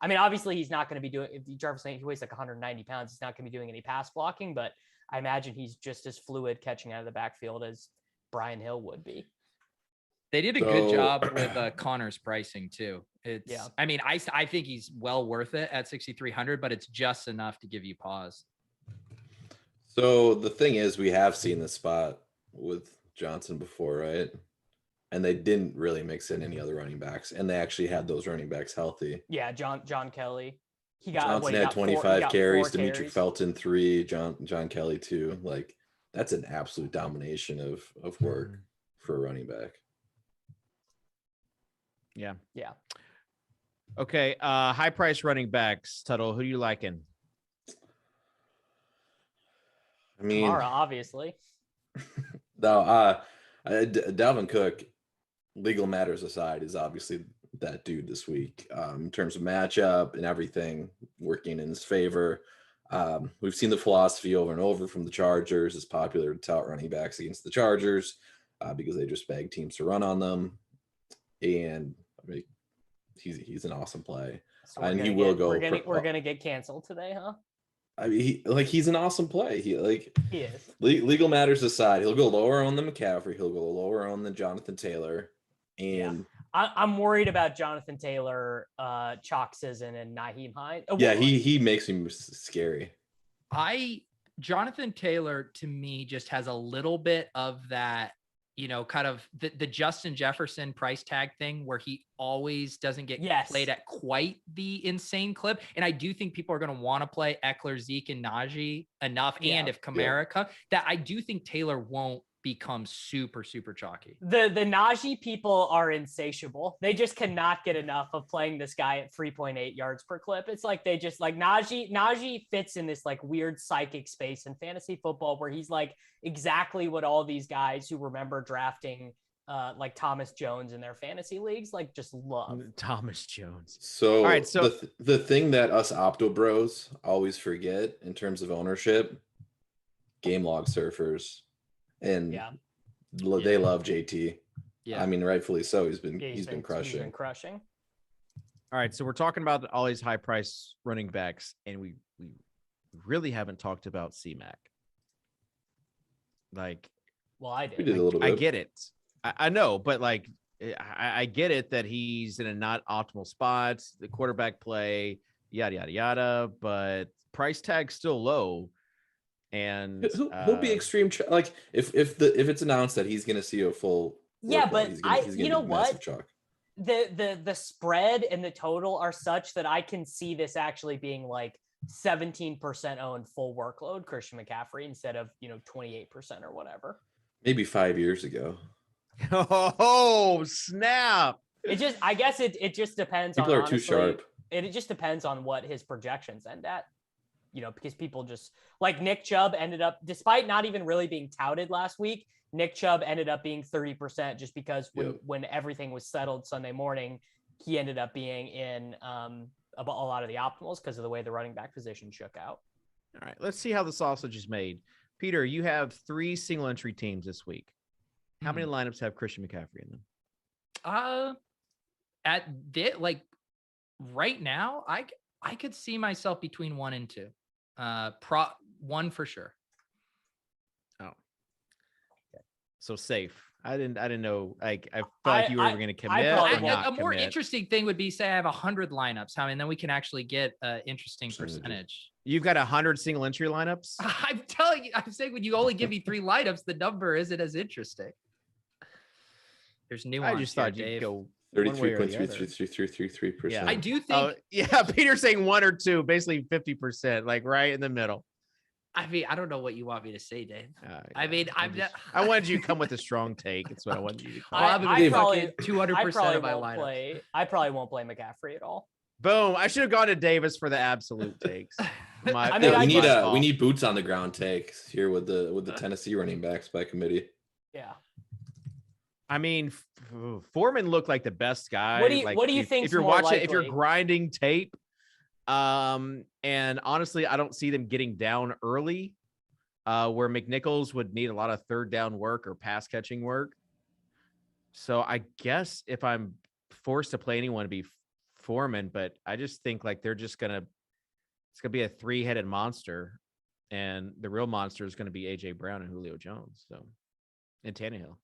Speaker 3: I mean, obviously he's not going to be doing, if Jarvis Landry, he weighs like 190 pounds, he's not going to be doing any pass blocking, but I imagine he's just as fluid catching out of the backfield as Brian Hill would be.
Speaker 2: They did a good job with Connor's pricing too. I mean, I think he's well worth it at 6,300, but it's just enough to give you pause.
Speaker 4: So the thing is, we have seen this spot with Johnson before, right? And they didn't really mix in any other running backs, and they actually had those running backs healthy.
Speaker 3: Yeah, John Kelly.
Speaker 4: Johnson had 25 carries, Demetri Felton 3, John Kelly 2. Like that's an absolute domination of work for a running back.
Speaker 1: Yeah.
Speaker 2: Okay.
Speaker 1: High price running backs, Tuttle. Who are you liking?
Speaker 4: I mean,
Speaker 3: Kamara, obviously.
Speaker 4: No, Dalvin Cook, legal matters aside, is obviously that dude this week. In terms of matchup and everything working in his favor. We've seen the philosophy over and over from the Chargers. It's popular to tout running backs against the Chargers because they just beg teams to run on them. And I mean, he's an awesome play,
Speaker 3: So
Speaker 4: and he will go.
Speaker 3: We're gonna get canceled today, huh?
Speaker 4: I mean, he's an awesome play. He
Speaker 3: is.
Speaker 4: Legal matters aside, he'll go lower on the McCaffrey. He'll go lower on the Jonathan Taylor, and
Speaker 3: I'm worried about Jonathan Taylor, Chalk Sisson, and Nyheim Hines.
Speaker 4: He makes me scary.
Speaker 2: Jonathan Taylor to me just has a little bit of that. Kind of the Justin Jefferson price tag thing where he always doesn't get played at quite the insane clip. And I do think people are going to want to play Eckler, Zeke, and Najee enough. And if Kamara comes, that I do think Taylor won't become super, super chalky.
Speaker 3: The Najee people are insatiable. They just cannot get enough of playing this guy at 3.8 yards per clip. It's like they just like Najee fits in this like weird psychic space in fantasy football where he's like exactly what all these guys who remember drafting like Thomas Jones in their fantasy leagues like just love.
Speaker 1: Thomas Jones.
Speaker 4: So, all right, so the thing that us Opto Bros always forget in terms of ownership, game log surfers. And they love JT. Yeah, I mean, rightfully so. He's been crushing. He's been
Speaker 3: crushing.
Speaker 1: All right, so we're talking about all these high price running backs, and we really haven't talked about C-Mac. Like,
Speaker 3: well, I did.
Speaker 4: We did a little bit.
Speaker 1: I get it. I know, but like, I get it that he's in a not optimal spot, the quarterback play, yada yada yada, but price tag's still low. And
Speaker 4: he'll be extreme. Like if it's announced that he's going to see a full,
Speaker 3: but you know what? Chalk. The spread and the total are such that I can see this actually being like 17% owned full workload Christian McCaffrey instead of 28% or whatever.
Speaker 4: Maybe 5 years ago.
Speaker 1: Oh snap!
Speaker 3: I guess it just depends.
Speaker 4: People are too sharp.
Speaker 3: It just depends on what his projections end at. Because people just like Nick Chubb ended up, despite not even really being touted last week, Nick Chubb ended up being 30% just because when everything was settled Sunday morning, he ended up being in a lot of the optimals because of the way the running back position shook out.
Speaker 1: All right, let's see how the sausage is made. Peter, you have 3 single entry teams this week. How many lineups have Christian McCaffrey in them?
Speaker 2: Right now, I could see myself between 1 and 2. 1 for sure.
Speaker 1: Oh, okay. So safe. I didn't know. Like I felt like you were going to commit.
Speaker 2: A more interesting thing would be say I have 100 lineups. And then we can actually get an interesting percentage.
Speaker 1: You've got 100 single entry lineups.
Speaker 2: I'm telling you. I'm saying when you only give me 3 lineups, the number isn't as interesting. There's nuance.
Speaker 1: I just thought you'd go
Speaker 4: 33.3333%.
Speaker 2: Yeah, I do think.
Speaker 1: Peter's saying 1 or 2, basically 50%, like right in the middle.
Speaker 2: I mean, I don't know what you want me to say, Dave.
Speaker 1: I wanted you to come with a strong take. That's what I wanted you to call.
Speaker 3: I probably
Speaker 2: 200% of my lineup.
Speaker 3: I probably won't play McCaffrey at all.
Speaker 1: Boom! I should have gone to Davis for the absolute takes.
Speaker 4: We need boots on the ground takes here with the Tennessee running backs by committee.
Speaker 3: Yeah.
Speaker 1: I mean, Foreman looked like the best guy.
Speaker 3: What do you think?
Speaker 1: If you're watching, if you're grinding tape, and honestly, I don't see them getting down early, where McNichols would need a lot of third down work or pass catching work. So I guess if I'm forced to play anyone, to be Foreman, but I just think like it's gonna be a 3-headed monster, and the real monster is gonna be AJ Brown and Julio Jones. So, and Tannehill.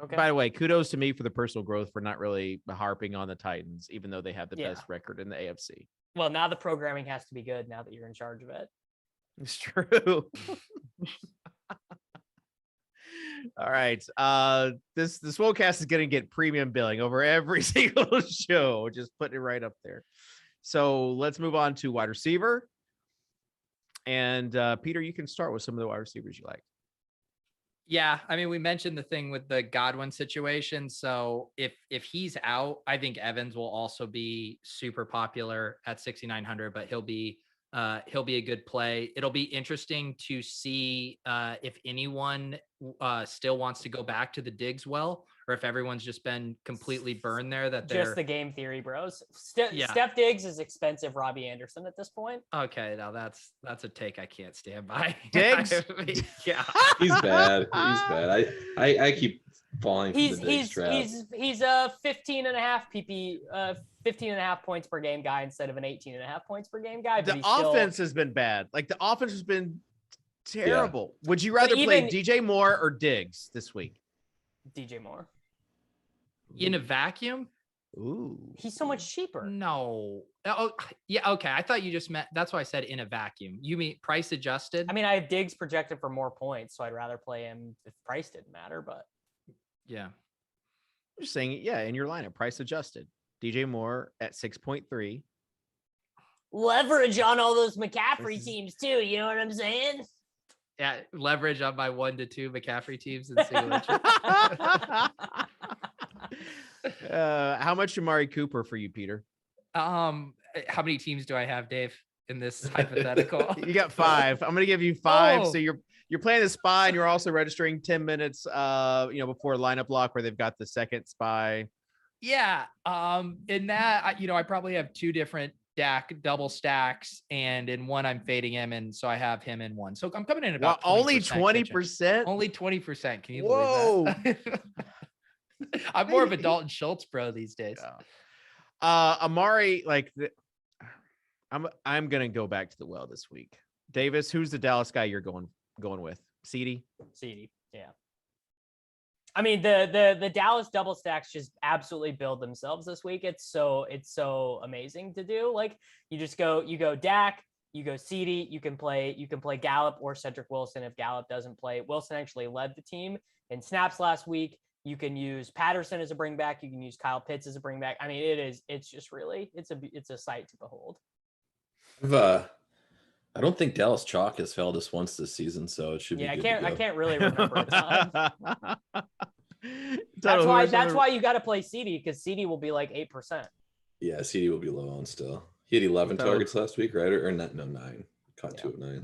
Speaker 1: Okay. By the way, kudos to me for the personal growth for not really harping on the Titans, even though they have the best record in the AFC.
Speaker 3: Well, now the programming has to be good now that you're in charge of it.
Speaker 1: It's true. All right. This Swolecast is going to get premium billing over every single show. Just putting it right up there. So let's move on to wide receiver. And Peter, you can start with some of the wide receivers you like.
Speaker 2: Yeah, I mean, we mentioned the thing with the Godwin situation. So if he's out, I think Evans will also be super popular at 6,900, but he'll be a good play. It'll be interesting to see if anyone still wants to go back to the Diggs well, or if everyone's just been completely burned there. That they're
Speaker 3: just the game theory bros. Steph Diggs is expensive Robbie Anderson at this point.
Speaker 2: Okay, now that's a take I can't stand by.
Speaker 1: Diggs,
Speaker 4: yeah, he's bad. He's bad. I keep falling for the Diggs trap.
Speaker 3: He's a 15.5 15.5 points per game guy instead of an 18.5 points per game guy.
Speaker 1: But the offense has been bad. Like the offense has been terrible. Yeah. Would you rather play DJ Moore or Diggs this week?
Speaker 3: DJ Moore.
Speaker 2: In a vacuum?
Speaker 1: Ooh.
Speaker 3: He's so much cheaper.
Speaker 2: No. Oh, yeah. Okay. I thought you just meant, that's why I said in a vacuum. You mean price adjusted?
Speaker 3: I mean, I have Diggs projected for more points, so I'd rather play him if price didn't matter, but.
Speaker 2: Yeah.
Speaker 1: I'm just saying, in your lineup, price adjusted. DJ Moore at 6.3.
Speaker 3: Leverage on all those McCaffrey teams too. You know what I'm saying?
Speaker 2: leverage on my 1-2 McCaffrey teams in single entry.
Speaker 1: How much Amari Cooper for you, Peter?
Speaker 2: How many teams do I have, Dave, in this hypothetical?
Speaker 1: You got 5. I'm gonna give you 5.
Speaker 2: Oh.
Speaker 1: So you're playing the spy, and you're also registering 10 minutes before lineup lock where they've got the second spy.
Speaker 2: Yeah. In that, I probably have 2 different Dak double stacks, and in one I'm fading him, and so I have him in one. So I'm coming in about
Speaker 1: only 20%.
Speaker 2: Only 20%. Can you
Speaker 1: Whoa.
Speaker 2: believe that? I'm more of a Dalton Schultz bro these days.
Speaker 1: Yeah. Amari, I'm gonna go back to the well this week. Davis, who's the Dallas guy you're going with? CD,
Speaker 3: yeah. I mean, the Dallas double stacks just absolutely build themselves this week. It's so amazing to do. Like you go Dak, you go CD, you can play Gallup or Cedric Wilson if Gallup doesn't play. Wilson actually led the team in snaps last week. You can use Patterson as a bring back. You can use Kyle Pitts as a bring back. I mean, it's just really, it's a sight to behold.
Speaker 4: I don't think Dallas chalk has failed us once this season, so it should be.
Speaker 3: I can't really remember a ton.
Speaker 1: Tuttle,
Speaker 3: that's why you got to play CD, because CD will be like 8%.
Speaker 4: Yeah, CD will be low on still. He had 11 targets last week, right? Or not? No, 9. Caught 2 of 9.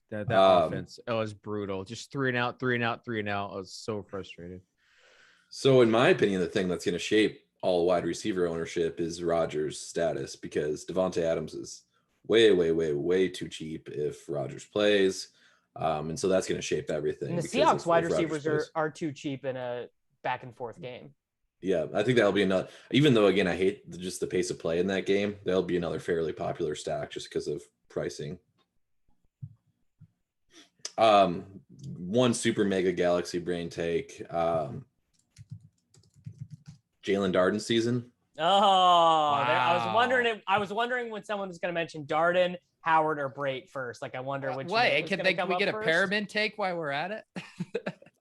Speaker 1: That offense, it was brutal. Just 3 and out. I was so frustrated.
Speaker 4: So in my opinion, the thing that's going to shape all wide receiver ownership is Rodgers' status, because Devontae Adams is way too cheap if Rodgers plays. And so that's going to shape everything.
Speaker 3: And the Seahawks wide receivers are too cheap in a back and forth game.
Speaker 4: Yeah, I think that'll be another, even though, again, I hate just the pace of play in that game, that'll be another fairly popular stack just because of pricing. One super mega galaxy brain take, Jalen Darden season.
Speaker 3: Oh, wow. I was wondering when someone was going to mention Darden, Howard, or Brait first. Like, I wonder which.
Speaker 2: Wait, can we get a Perriman take while we're at it?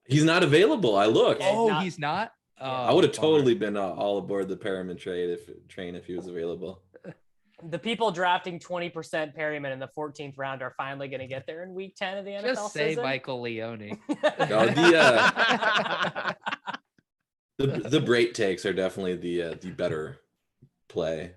Speaker 4: He's not available. I looked.
Speaker 2: He's not.
Speaker 4: I would have totally been all aboard the Perriman train if he was available.
Speaker 3: The people drafting 20% Perriman in the 14th round are finally going to get there in week 10 of the NFL
Speaker 2: Just say
Speaker 3: season.
Speaker 2: Michael Leone.
Speaker 4: No, the Brait takes are definitely the better play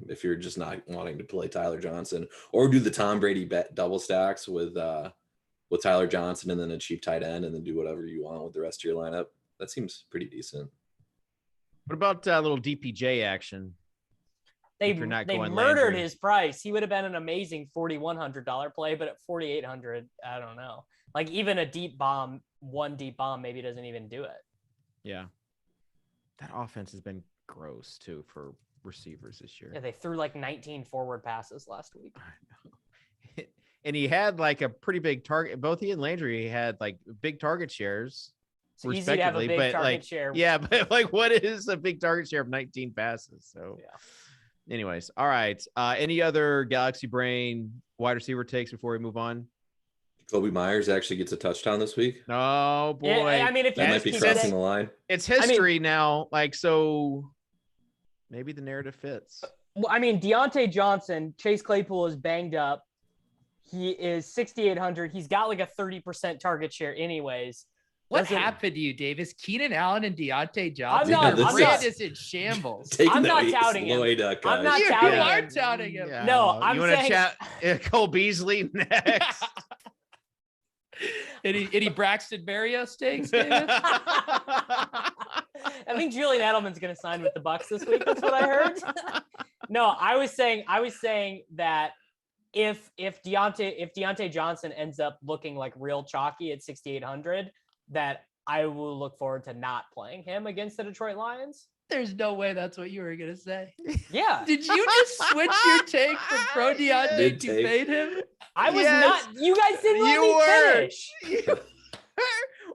Speaker 4: if you're just not wanting to play Tyler Johnson, or do the Tom Brady bet double stacks with Tyler Johnson and then a cheap tight end, and then do whatever you want with the rest of your lineup. That seems pretty decent.
Speaker 1: What about little DPJ action?
Speaker 3: They murdered his price. He would have been an amazing $4,100 play, but at $4,800, I don't know. Like, even one deep bomb maybe doesn't even do it.
Speaker 1: Yeah. That offense has been gross too for receivers this year.
Speaker 3: Yeah, they threw like 19 forward passes last week.
Speaker 1: I know. And he had like a pretty big target. Both he and Landry had like big target shares.
Speaker 3: It's easy to have a big target share.
Speaker 1: Yeah, but like, what is a big target share of 19 passes? So
Speaker 3: yeah.
Speaker 1: Anyways, all right. Any other Galaxy Brain wide receiver takes before we move on?
Speaker 4: Kobe Myers actually gets a touchdown this week.
Speaker 1: Oh boy!
Speaker 3: Yeah, I mean, if
Speaker 4: that might be crossing the line.
Speaker 1: It's history now. Like, so maybe the narrative fits.
Speaker 3: Well, I mean, Deontay Johnson, Chase Claypool is banged up. He is 6,800. He's got like a 30% target share, anyways.
Speaker 2: What happened to you, Davis? Keenan Allen and Deontay Johnson.
Speaker 3: Is
Speaker 2: in shambles.
Speaker 3: I'm not touting him. I'm not
Speaker 2: touting him. You are touting him.
Speaker 1: Yeah.
Speaker 3: No, I'm saying.
Speaker 1: Chat Cole Beasley next.
Speaker 2: Any Braxton Berrios takes, Davis?
Speaker 3: I think Julian Edelman's going to sign with the Bucs this week. That's what I heard. No, I was saying that if Deontay Johnson ends up looking like real chalky at 6,800, that I will look forward to not playing him against the Detroit Lions.
Speaker 2: There's no way that's what you were going to say.
Speaker 3: Yeah.
Speaker 2: Did you just switch your take from pro Deontay to fade him?
Speaker 3: I was not. You guys didn't let me finish.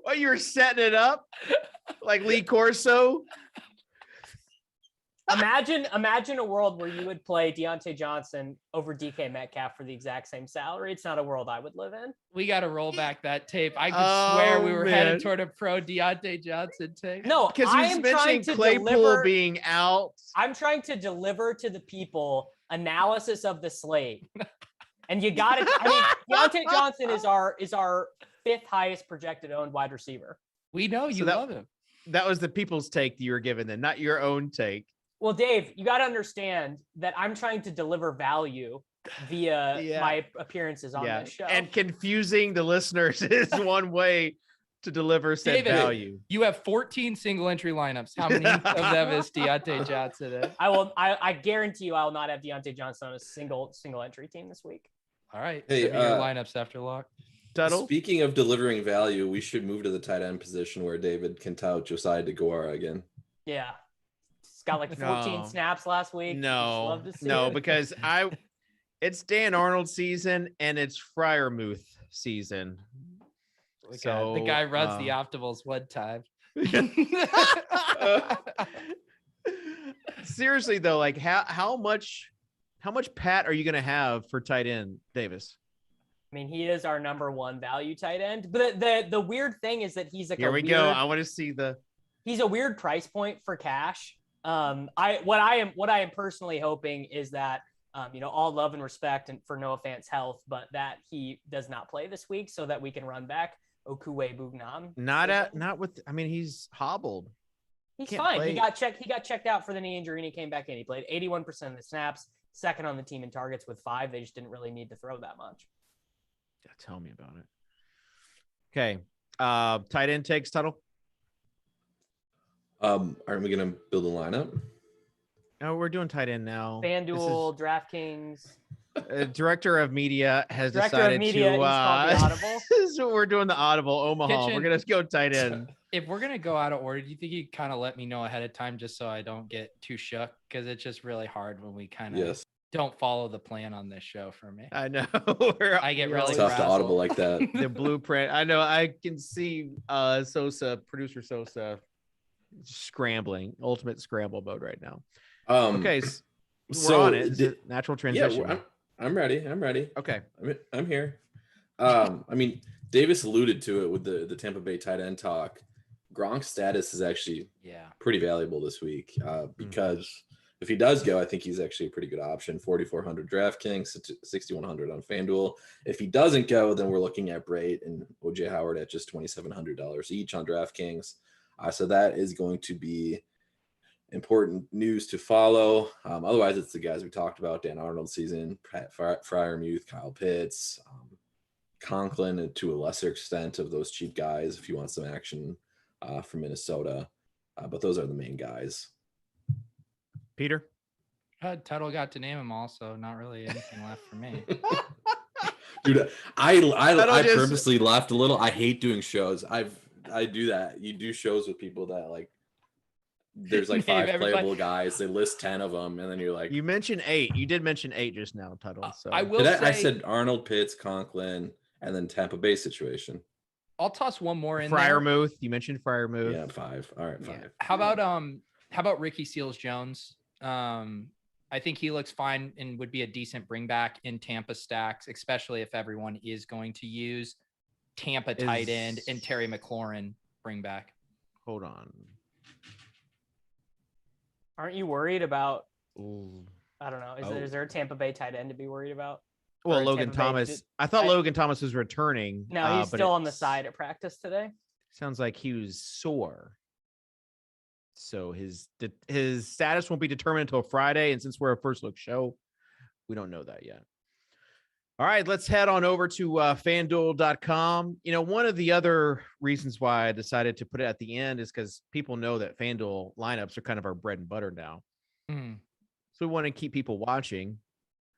Speaker 1: Well, you were setting it up like Lee Corso.
Speaker 3: Imagine a world where you would play Deontay Johnson over DK Metcalf for the exact same salary. It's not a world I would live in.
Speaker 2: We got to roll back that tape. I could swear we were headed toward a pro Deontay Johnson take.
Speaker 3: No,
Speaker 1: because he's mentioning Claypool being out.
Speaker 3: I'm trying to deliver to the people analysis of the slate. And you got it. I mean, Deontay Johnson is our 5th highest projected owned wide receiver.
Speaker 2: We know you love him.
Speaker 1: That was the people's take that you were given, then, not your own take.
Speaker 3: Well, Dave, you got to understand that I'm trying to deliver value via my appearances on this show.
Speaker 1: And confusing the listeners is one way to deliver said value.
Speaker 2: You have 14 single entry lineups. How many of them is Deontay Johnson in?
Speaker 3: I guarantee you I will not have Deontay Johnson on a single entry team this week.
Speaker 2: All right. Hey, send me your lineups after lock.
Speaker 1: Tuttle?
Speaker 4: Speaking of delivering value, we should move to the tight end position where David can tout Josiah DeGuara again.
Speaker 3: Yeah. He's got like 14 snaps last week.
Speaker 1: No, because it's Dan Arnold season and it's Freiermuth season.
Speaker 2: So the guy runs the optimals one time.
Speaker 1: Seriously though, like how much Pat are you going to have for tight end, Davis?
Speaker 3: I mean, he is our number 1 value tight end, but the weird thing is that he's like,
Speaker 1: here we go. I want to see
Speaker 3: he's a weird price point for cash. What I am personally hoping is that, all love and respect and for Noah Fant's health, but that he does not play this week so that we can run back Okuwe Bugnam.
Speaker 1: He's hobbled.
Speaker 3: He's fine. Play. He got checked out for the knee injury and he came back in. He played 81% of the snaps, 2nd on the team in targets with 5. They just didn't really need to throw that much.
Speaker 1: Yeah, tell me about it. Okay. Tight end takes, Tuttle.
Speaker 4: Aren't we going to build a lineup?
Speaker 1: No, we're doing tight end now.
Speaker 3: FanDuel, DraftKings.
Speaker 1: Director of media has decided to so we're doing the audible Omaha. We're gonna go tight end.
Speaker 2: If we're gonna go out of order, do you think you kind of let me know ahead of time just so I don't get too shook? Because it's just really hard when we kind of don't follow the plan on this show for me.
Speaker 1: I know.
Speaker 2: I get really
Speaker 4: tough to audible like that.
Speaker 1: The blueprint. I know. I can see producer Sosa scrambling, ultimate scramble mode right now. Okay, we're on it. Is it natural transition?
Speaker 4: Yeah, I'm ready.
Speaker 1: Okay.
Speaker 4: I'm here. Davis alluded to it with the Tampa Bay tight end talk. Gronk's status is actually pretty valuable this week because if he does go, I think he's actually a pretty good option. 4,400 DraftKings, 6,100 on FanDuel. If he doesn't go, then we're looking at Brait and OJ Howard at just $2,700 each on DraftKings. So that is going to be important news to follow. Otherwise, it's the guys we talked about: Dan Arnold season, Pat Freiermuth, Kyle Pitts, Conklin, and to a lesser extent of those cheap guys if you want some action from Minnesota. But those are the main guys.
Speaker 1: Peter?
Speaker 2: Tuttle got to name them all, so not really anything left for me.
Speaker 4: Dude, I purposely left a little. I hate doing shows. I do that. You do shows with people that like there's like 5 playable guys. They list 10 of them, and then you're like,
Speaker 1: you mentioned 8. You did mention 8 just now, Tuttle. So
Speaker 4: I said Arnold, Pitts, Conklin, and then Tampa Bay situation.
Speaker 2: I'll toss one more in.
Speaker 1: Freiermuth. You mentioned Freiermuth.
Speaker 4: Yeah, 5. All right, 5.
Speaker 2: Yeah. How about Ricky Seals-Jones? I think he looks fine and would be a decent bring back in Tampa stacks, especially if everyone is going to use Tampa tight end and Terry McLaurin bring back.
Speaker 1: Hold on.
Speaker 3: Aren't you worried about? I don't know. Is there a Tampa Bay tight end to be worried about?
Speaker 1: Well, Logan Thomas. I thought Logan Thomas was returning.
Speaker 3: No, he's still on the side at practice today.
Speaker 1: Sounds like he was sore. So his status won't be determined until Friday. And since we're a first look show, we don't know that yet. All right, let's head on over to FanDuel.com. One of the other reasons why I decided to put it at the end is because people know that FanDuel lineups are kind of our bread and butter now. So we want to keep people watching.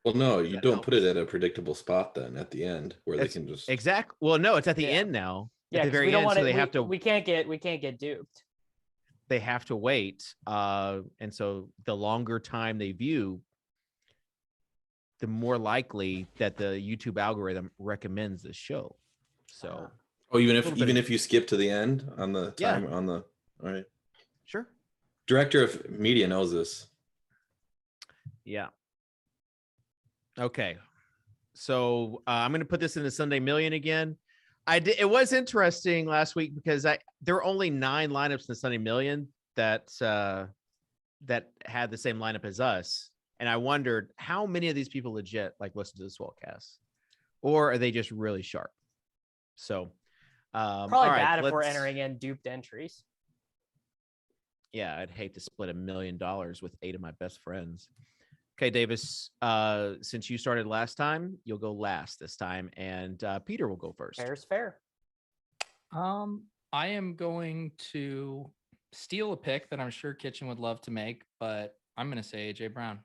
Speaker 4: Well, no, you don't put it at a predictable spot then at the end where they can just
Speaker 1: Well, no, it's at the end now.
Speaker 3: Yeah,
Speaker 1: at the very end, so they have to.
Speaker 3: We can't get duped.
Speaker 1: They have to wait, and so the longer time they view, the more likely that the YouTube algorithm recommends this show. So,
Speaker 4: even if you skip to the end on the time on the all right,
Speaker 1: sure.
Speaker 4: Director of media knows this.
Speaker 1: Yeah. Okay. So I'm going to put this in the Sunday Million again. It was interesting last week because there were only 9 lineups in the Sunday Million that had the same lineup as us. And I wondered how many of these people legit listen to the Swolecast. or are they just really sharp? So
Speaker 3: probably bad if we're entering in duped entries.
Speaker 1: Yeah, I'd hate to split $1 million with 8 of my best friends. Okay, Davis, since you started last time, you'll go last this time, and Peter will go first.
Speaker 3: Fair's fair.
Speaker 2: I am going to steal a pick that I'm sure Kitchen would love to make, but I'm going to say AJ Brown.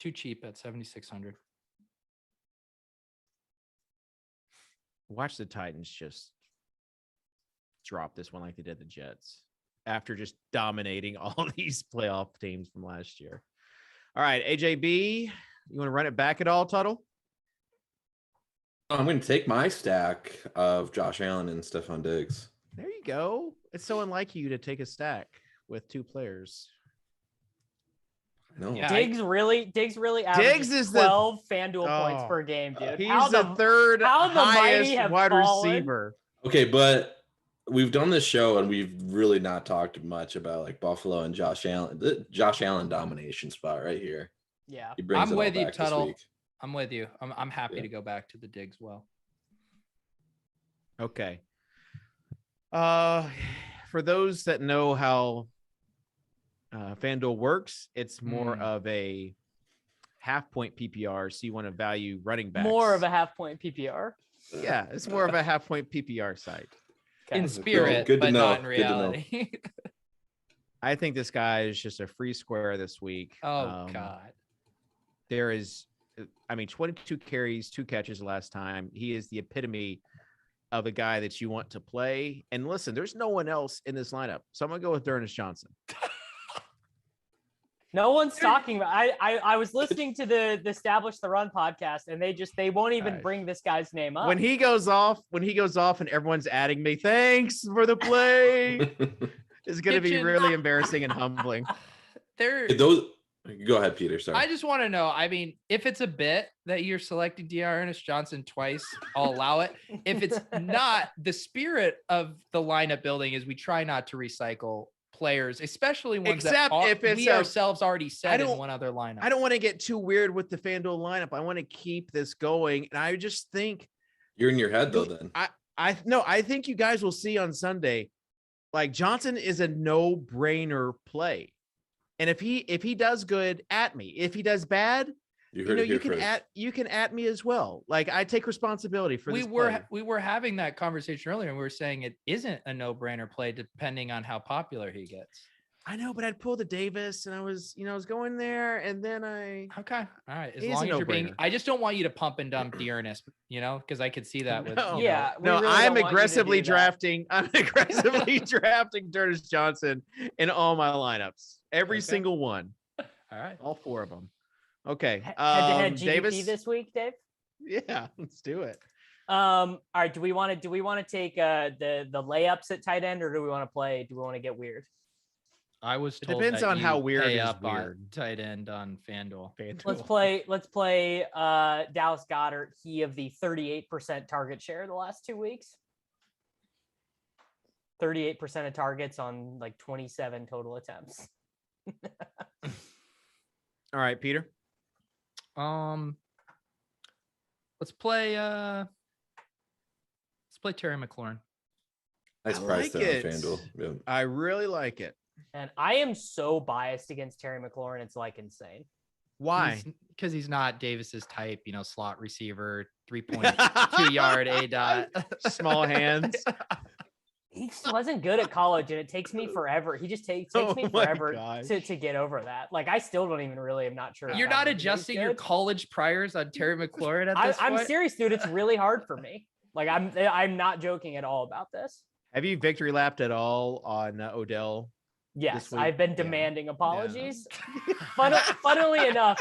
Speaker 2: Too cheap at 7,600.
Speaker 1: Watch the Titans just drop this one like they did the Jets after just dominating all these playoff teams from last year. All right, AJB, you want to run it back at all, Tuttle?
Speaker 4: I'm going to take my stack of Josh Allen and Stephon Diggs.
Speaker 1: There you go. It's so unlike you to take a stack with 2 players.
Speaker 4: No,
Speaker 3: yeah, Diggs really averages 12 FanDuel points per game, dude.
Speaker 1: He's the third highest wide receiver.
Speaker 4: Okay, but we've done this show and we've really not talked much about like Buffalo and Josh Allen. The Josh Allen domination spot right here.
Speaker 3: Yeah,
Speaker 2: I'm with you, Tuttle. I'm with you. I'm happy to go back to the Diggs well.
Speaker 1: Okay. For those that know how FanDuel works, it's more of a half-point PPR, so you want to value running backs.
Speaker 3: More of a half-point PPR?
Speaker 1: Yeah, it's more of a half-point PPR site.
Speaker 2: In spirit, but not in reality.
Speaker 1: I think this guy is just a free square this week.
Speaker 2: Oh, God.
Speaker 1: There is, 22 carries, 2 catches last time. He is the epitome of a guy that you want to play. And listen, there's no one else in this lineup, so I'm going to go with D'Ernest Johnson.
Speaker 3: No one's talking about. I was listening to the Establish the Run podcast, and they won't even bring this guy's name up.
Speaker 1: When he goes off, and everyone's adding me, thanks for the play. It's going to be really embarrassing and humbling.
Speaker 4: Go ahead, Peter. Sorry.
Speaker 2: I just want to know. If it's a bit that you're selecting D'Ernest Johnson twice, I'll allow it. If it's not, the spirit of the lineup building is we try not to recycle players, especially ones we ourselves already set in one other lineup.
Speaker 1: I don't want to get too weird with the FanDuel lineup. I want to keep this going, and I just think
Speaker 4: you're in your head though. Then
Speaker 1: I think you guys will see on Sunday. Like Johnson is a no-brainer play, and if he does good, at me. If he does bad, you can at me as well. Like I take responsibility for this.
Speaker 2: We were having that conversation earlier, and we were saying it isn't a no-brainer play depending on how popular he gets.
Speaker 1: I know, but I'd pull the Davis, and I was going there, and then
Speaker 2: okay, all right. As long as you're being, I just don't want you to pump and dump D'Ernest, because I could see that with
Speaker 1: I'm aggressively drafting. I'm aggressively drafting D'Ernest Johnson in all my lineups, every single one.
Speaker 2: All right,
Speaker 1: all 4 of them. Okay.
Speaker 3: Head-to-head GDP
Speaker 1: Davis
Speaker 3: this week, Dave?
Speaker 1: Yeah, let's do it.
Speaker 3: All right. Do we want to take the layups at tight end, or do we want to get weird?
Speaker 2: I was told
Speaker 1: it depends on how weird
Speaker 2: pay
Speaker 1: is
Speaker 2: up
Speaker 1: weird.
Speaker 2: On tight end on FanDuel.
Speaker 3: Let's play Dallas Goedert. He of the 38% target share the last 2 weeks. 38% of targets on like 27 total attempts.
Speaker 1: All right, Peter.
Speaker 2: Let's play Terry McLaurin.
Speaker 4: Nice price there on FanDuel. Yeah.
Speaker 1: I really like it.
Speaker 3: And I am so biased against Terry McLaurin. It's like insane.
Speaker 1: Why?
Speaker 2: Because he's not Davis's type, slot receiver, 3.2 yard A-dot.
Speaker 1: Small hands.
Speaker 3: He wasn't good at college, and it takes me forever. He just takes me forever to get over that. Like, I still don't even really, I'm not sure.
Speaker 2: You're not adjusting your college priors on Terry McLaurin at this point?
Speaker 3: I'm serious, dude. It's really hard for me. Like, I'm not joking at all about this.
Speaker 1: Have you victory lapped at all on Odell?
Speaker 3: Yes, I've been demanding apologies. Funnily enough,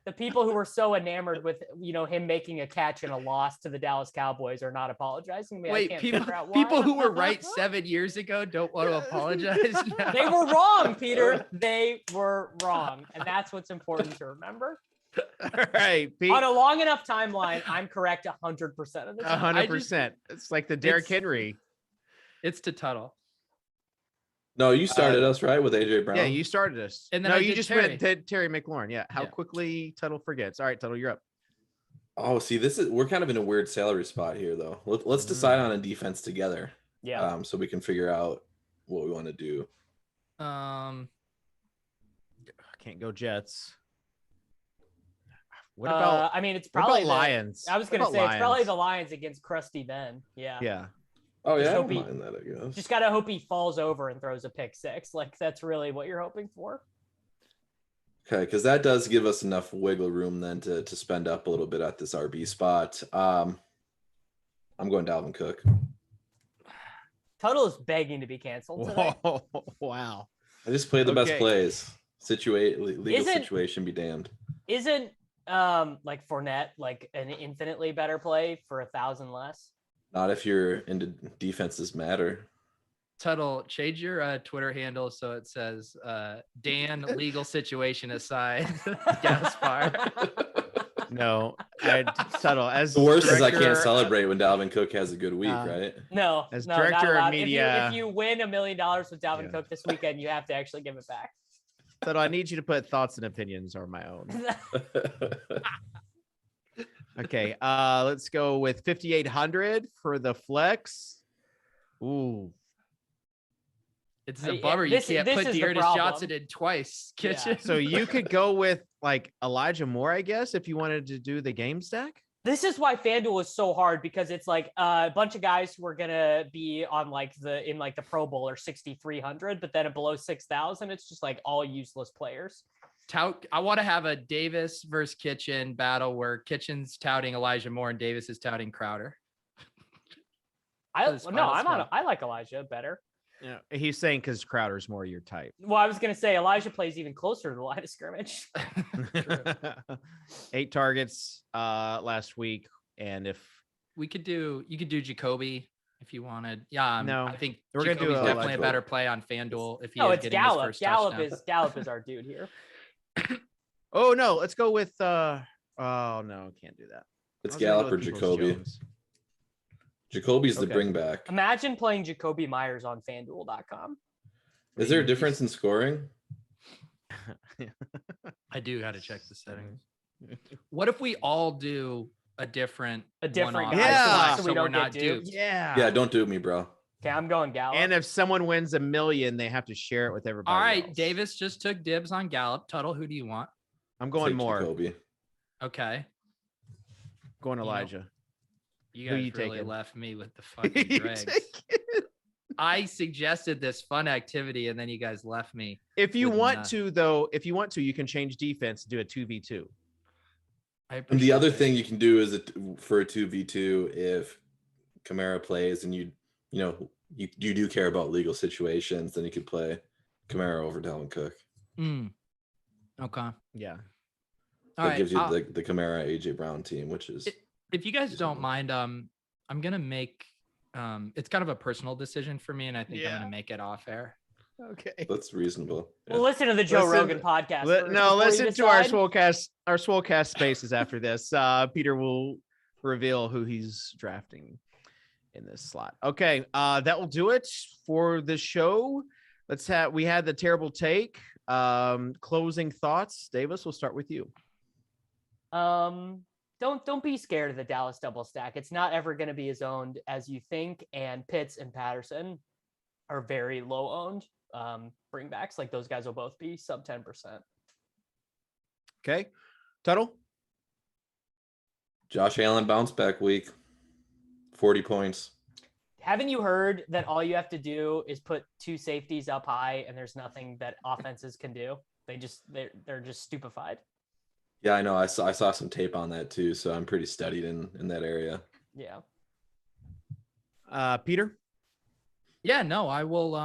Speaker 3: the people who were so enamored with him making a catch and a loss to the Dallas Cowboys are not apologizing to me.
Speaker 2: Wait, people who were right 7 years ago don't want to apologize now.
Speaker 3: They were wrong, Peter. They were wrong, and that's what's important to remember.
Speaker 1: All right, Pete.
Speaker 3: On a long enough timeline, I'm correct 100% of the time.
Speaker 1: 100%. It's like the Derrick Henry.
Speaker 2: It's to Tuttle.
Speaker 4: No, you started us right with AJ Brown.
Speaker 1: Yeah, you started us.
Speaker 2: And then
Speaker 1: you just went to Terry McLaurin. Yeah, how quickly Tuttle forgets. All right, Tuttle, you're up.
Speaker 4: Oh, see, we're kind of in a weird salary spot here, though. Let's decide on a defense together.
Speaker 3: Yeah.
Speaker 4: So we can figure out what we want to do.
Speaker 1: Can't go Jets. What about?
Speaker 3: I mean, it's probably
Speaker 1: Lions.
Speaker 3: I was gonna say it's probably the Lions against Krusty Ben. Yeah.
Speaker 1: Yeah.
Speaker 4: Oh yeah, I don't mind that, I guess.
Speaker 3: Just gotta hope he falls over and throws a pick six. Like that's really what you're hoping for.
Speaker 4: Okay, because that does give us enough wiggle room then to spend up a little bit at this RB spot. I'm going Dalvin Cook.
Speaker 3: Tuttle is begging to be canceled today.
Speaker 1: Whoa, wow.
Speaker 4: I just played the best plays. Legal situation be damned.
Speaker 3: Isn't like Fournette like an infinitely better play for 1,000 less?
Speaker 4: Not if you're into defenses matter.
Speaker 2: Tuttle, change your Twitter handle so it says Dan legal situation aside. Gaspar.
Speaker 1: No, Tuttle, as
Speaker 4: the worst is I can't celebrate when Dalvin Cook has a good week, right?
Speaker 3: No,
Speaker 1: as
Speaker 3: no,
Speaker 1: director of media,
Speaker 3: if you win $1 million with Dalvin Cook this weekend, you have to actually give it back.
Speaker 1: Tuttle, I need you to put thoughts and opinions or my own. Okay, let's go with 5,800 for the flex. Ooh.
Speaker 2: It's a bummer you can't put Dearness Johnson in twice. Kitchen.
Speaker 1: So you could go with like Elijah Moore, I guess, if you wanted to do the game stack.
Speaker 3: This is why FanDuel is so hard, because it's like a bunch of guys who are gonna be on like the Pro Bowl or 6,300, but then below 6,000, it's just like all useless players.
Speaker 2: I want to have a Davis versus Kitchen battle where Kitchen's touting Elijah Moore and Davis is touting Crowder.
Speaker 3: I like Elijah better.
Speaker 1: Yeah, he's saying because Crowder's more your type.
Speaker 3: Well, I was gonna say Elijah plays even closer to the line of scrimmage.
Speaker 1: 8 targets last week, and if
Speaker 2: you could do Jacoby if you wanted. Yeah,
Speaker 1: no,
Speaker 2: I think
Speaker 1: we're gonna do
Speaker 2: definitely a better play on FanDuel if he
Speaker 3: is
Speaker 2: getting
Speaker 3: Gallup.
Speaker 2: his first touchdown.
Speaker 3: Gallup is our dude here.
Speaker 1: Oh no, let's go with oh no, can't do that.
Speaker 4: It's Gallup or Jacoby. Jacoby's the bring back.
Speaker 3: Imagine playing Jacoby Myers on FanDuel.com.
Speaker 4: Is there a difference in scoring?
Speaker 2: I do got to check the settings. What if we all do a different
Speaker 3: guy?
Speaker 1: Yeah,
Speaker 3: so we don't get duped.
Speaker 4: Yeah, don't dupe me, bro.
Speaker 3: Okay, I'm going Gallup.
Speaker 1: And if someone wins $1 million, they have to share it with everybody.
Speaker 2: All right,
Speaker 1: else.
Speaker 2: Davis just took dibs on Gallup. Tuttle, who do you want?
Speaker 1: I'm going Moore.
Speaker 4: Jacoby.
Speaker 2: Okay.
Speaker 1: Going Elijah.
Speaker 2: You guys really left me with the fucking dregs. I suggested this fun activity, and then you guys left me.
Speaker 1: If you want to, though, you can change defense and do a 2v2.
Speaker 4: And the other thing you can do is for a 2v2, if Kamara plays and you do care about legal situations, then you could play Kamara over Dalvin Cook.
Speaker 2: Okay.
Speaker 1: Yeah.
Speaker 4: That gives you the Kamara AJ Brown team, which is.
Speaker 2: If you guys don't mind, I'm gonna make it's kind of a personal decision for me, and I think I'm gonna make it off air.
Speaker 1: Okay,
Speaker 4: that's reasonable.
Speaker 3: Yeah. Well, listen to the Joe Rogan podcast.
Speaker 1: Listen to our Swolecast spaces after this. Peter will reveal who he's drafting in this slot. Okay, that will do it for the show. We had the terrible take. Closing thoughts. Davis, we'll start with you.
Speaker 3: Don't be scared of the Dallas double stack. It's not ever going to be as owned as you think. And Pitts and Patterson are very low owned bringbacks. Like those guys will both be sub 10%.
Speaker 1: Okay. Tuttle?
Speaker 4: Josh Allen bounce back week. 40 points.
Speaker 3: Haven't you heard that all you have to do is put 2 safeties up high and there's nothing that offenses can do? They're just stupefied.
Speaker 4: Yeah, I know. I saw some tape on that too, so I'm pretty studied in that area.
Speaker 3: Yeah.
Speaker 1: Peter?
Speaker 2: Yeah, no, I will.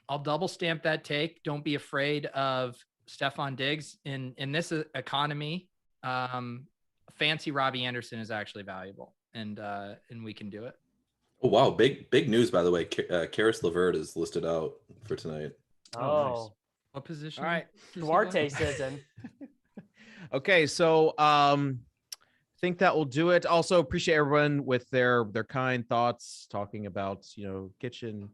Speaker 2: I'll double stamp that take. Don't be afraid of Stephon Diggs in this economy. Fancy Robbie Anderson is actually valuable, and we can do it.
Speaker 4: Oh wow, big news by the way. Karis LeVert is listed out for tonight.
Speaker 3: Oh,
Speaker 2: nice. What position?
Speaker 1: All right,
Speaker 3: Duarte's isn't.
Speaker 1: Okay, so I think that will do it. Also, appreciate everyone with their kind thoughts, talking about Kitchen.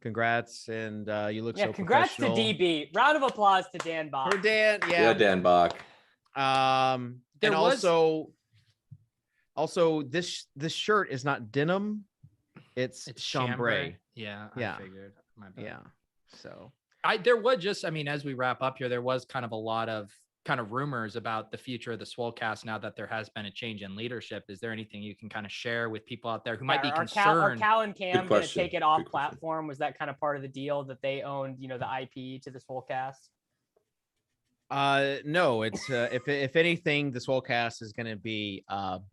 Speaker 1: Congrats, and you look so
Speaker 3: congrats
Speaker 1: professional.
Speaker 3: To DB. Round of applause to Dan Bach.
Speaker 1: For Dan,
Speaker 4: Dan Bach.
Speaker 1: And also Also, this shirt is not denim. It's chambray.
Speaker 2: Yeah.
Speaker 1: Yeah.
Speaker 2: I figured. My bad.
Speaker 1: Yeah. So
Speaker 2: there was just, as we wrap up here, there was kind of a lot of kind of rumors about the future of the Swolecast now that there has been a change in leadership. Is there anything you can kind of share with people out there who might be concerned?
Speaker 3: Are Cal and Cam going to take it off platform? Was that kind of part of the deal that they owned, the IP to the Swolecast?
Speaker 1: No, it's if anything, the Swolecast is going to be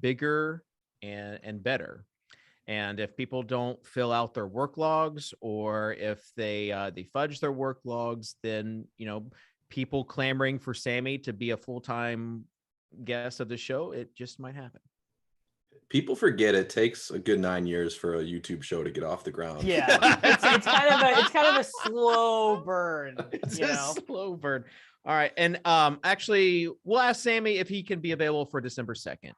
Speaker 1: bigger and better. And if people don't fill out their work logs, or if they fudge their work logs, then people clamoring for Sammy to be a full-time guest of the show, it just might happen.
Speaker 4: People forget it takes a good 9 years for a YouTube show to get off the ground.
Speaker 3: Yeah, it's kind of a slow burn.
Speaker 1: It's a slow burn. All right, and actually, we'll ask Sammy if he can be available for December 2nd,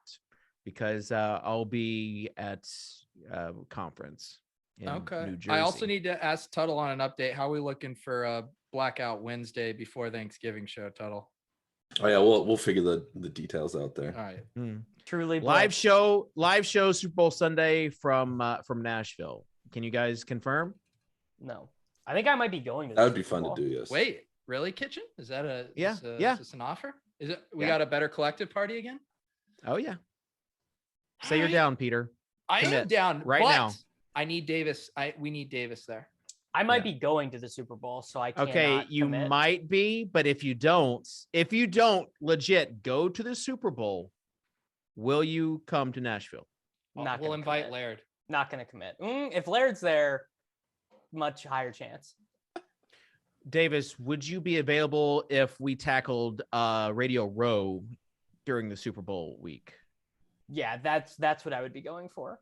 Speaker 1: because I'll be at conference in New Jersey.
Speaker 2: I also need to ask Tuttle on an update. How are we looking for a Blackout Wednesday before Thanksgiving show, Tuttle?
Speaker 4: Oh yeah, we'll figure the details out there.
Speaker 2: All right.
Speaker 3: Truly
Speaker 1: live show Super Bowl Sunday from Nashville. Can you guys confirm?
Speaker 3: No, I think I might be going to.
Speaker 4: That would be fun to do. Yes.
Speaker 2: Wait, really, Kitchen? Is that
Speaker 1: yeah?
Speaker 2: Is this an offer? Is it? We got a Better Collective party again?
Speaker 1: Oh yeah. Say you're down, Peter.
Speaker 2: I am down
Speaker 1: right now.
Speaker 2: I need Davis. We need Davis there.
Speaker 3: I might be going to the Super Bowl, so I can't.
Speaker 1: Okay, you might be, but if you don't legit go to the Super Bowl, will you come to Nashville?
Speaker 2: We'll invite Laird.
Speaker 3: Not going to commit. If Laird's there, much higher chance.
Speaker 1: Davis, would you be available if we tackled Radio Row during the Super Bowl week?
Speaker 3: Yeah, that's what I would be going for.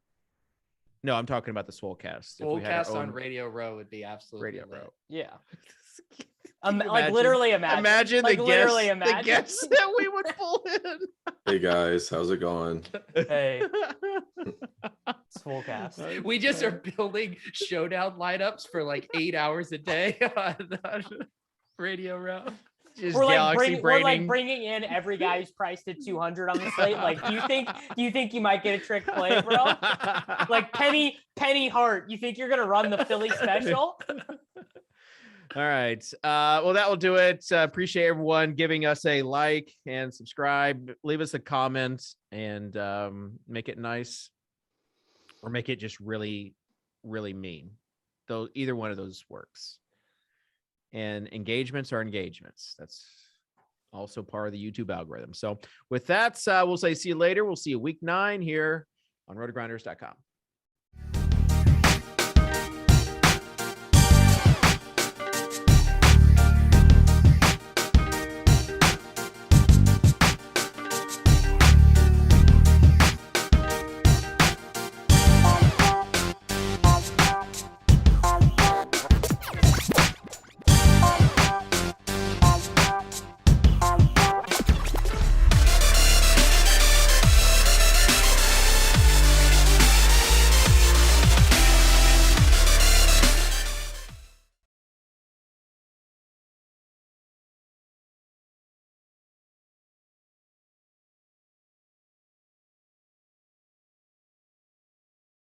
Speaker 1: No, I'm talking about the Swolecast.
Speaker 2: Swolecast on Radio Row would be absolutely
Speaker 1: Radio Row.
Speaker 3: Yeah. Like literally imagine.
Speaker 1: Like the guests that we would pull in.
Speaker 4: Hey guys, how's it going?
Speaker 3: Hey. Swolecast.
Speaker 2: We just are building showdown lineups for like 8 hours a day on Radio Row.
Speaker 3: We're like bringing in every guy who's priced at 200 on the slate. Like, do you think you might get a trick play, bro? Like Penny Hart. You think you're gonna run the Philly special?
Speaker 1: All right. Well, that will do it. Appreciate everyone giving us a like and subscribe. Leave us a comment and make it nice, or make it just really, really mean. Though either one of those works. And engagements are engagements. That's also part of the YouTube algorithm. So with that, we'll say see you later. We'll see you week 9 here on rotogrinders.com.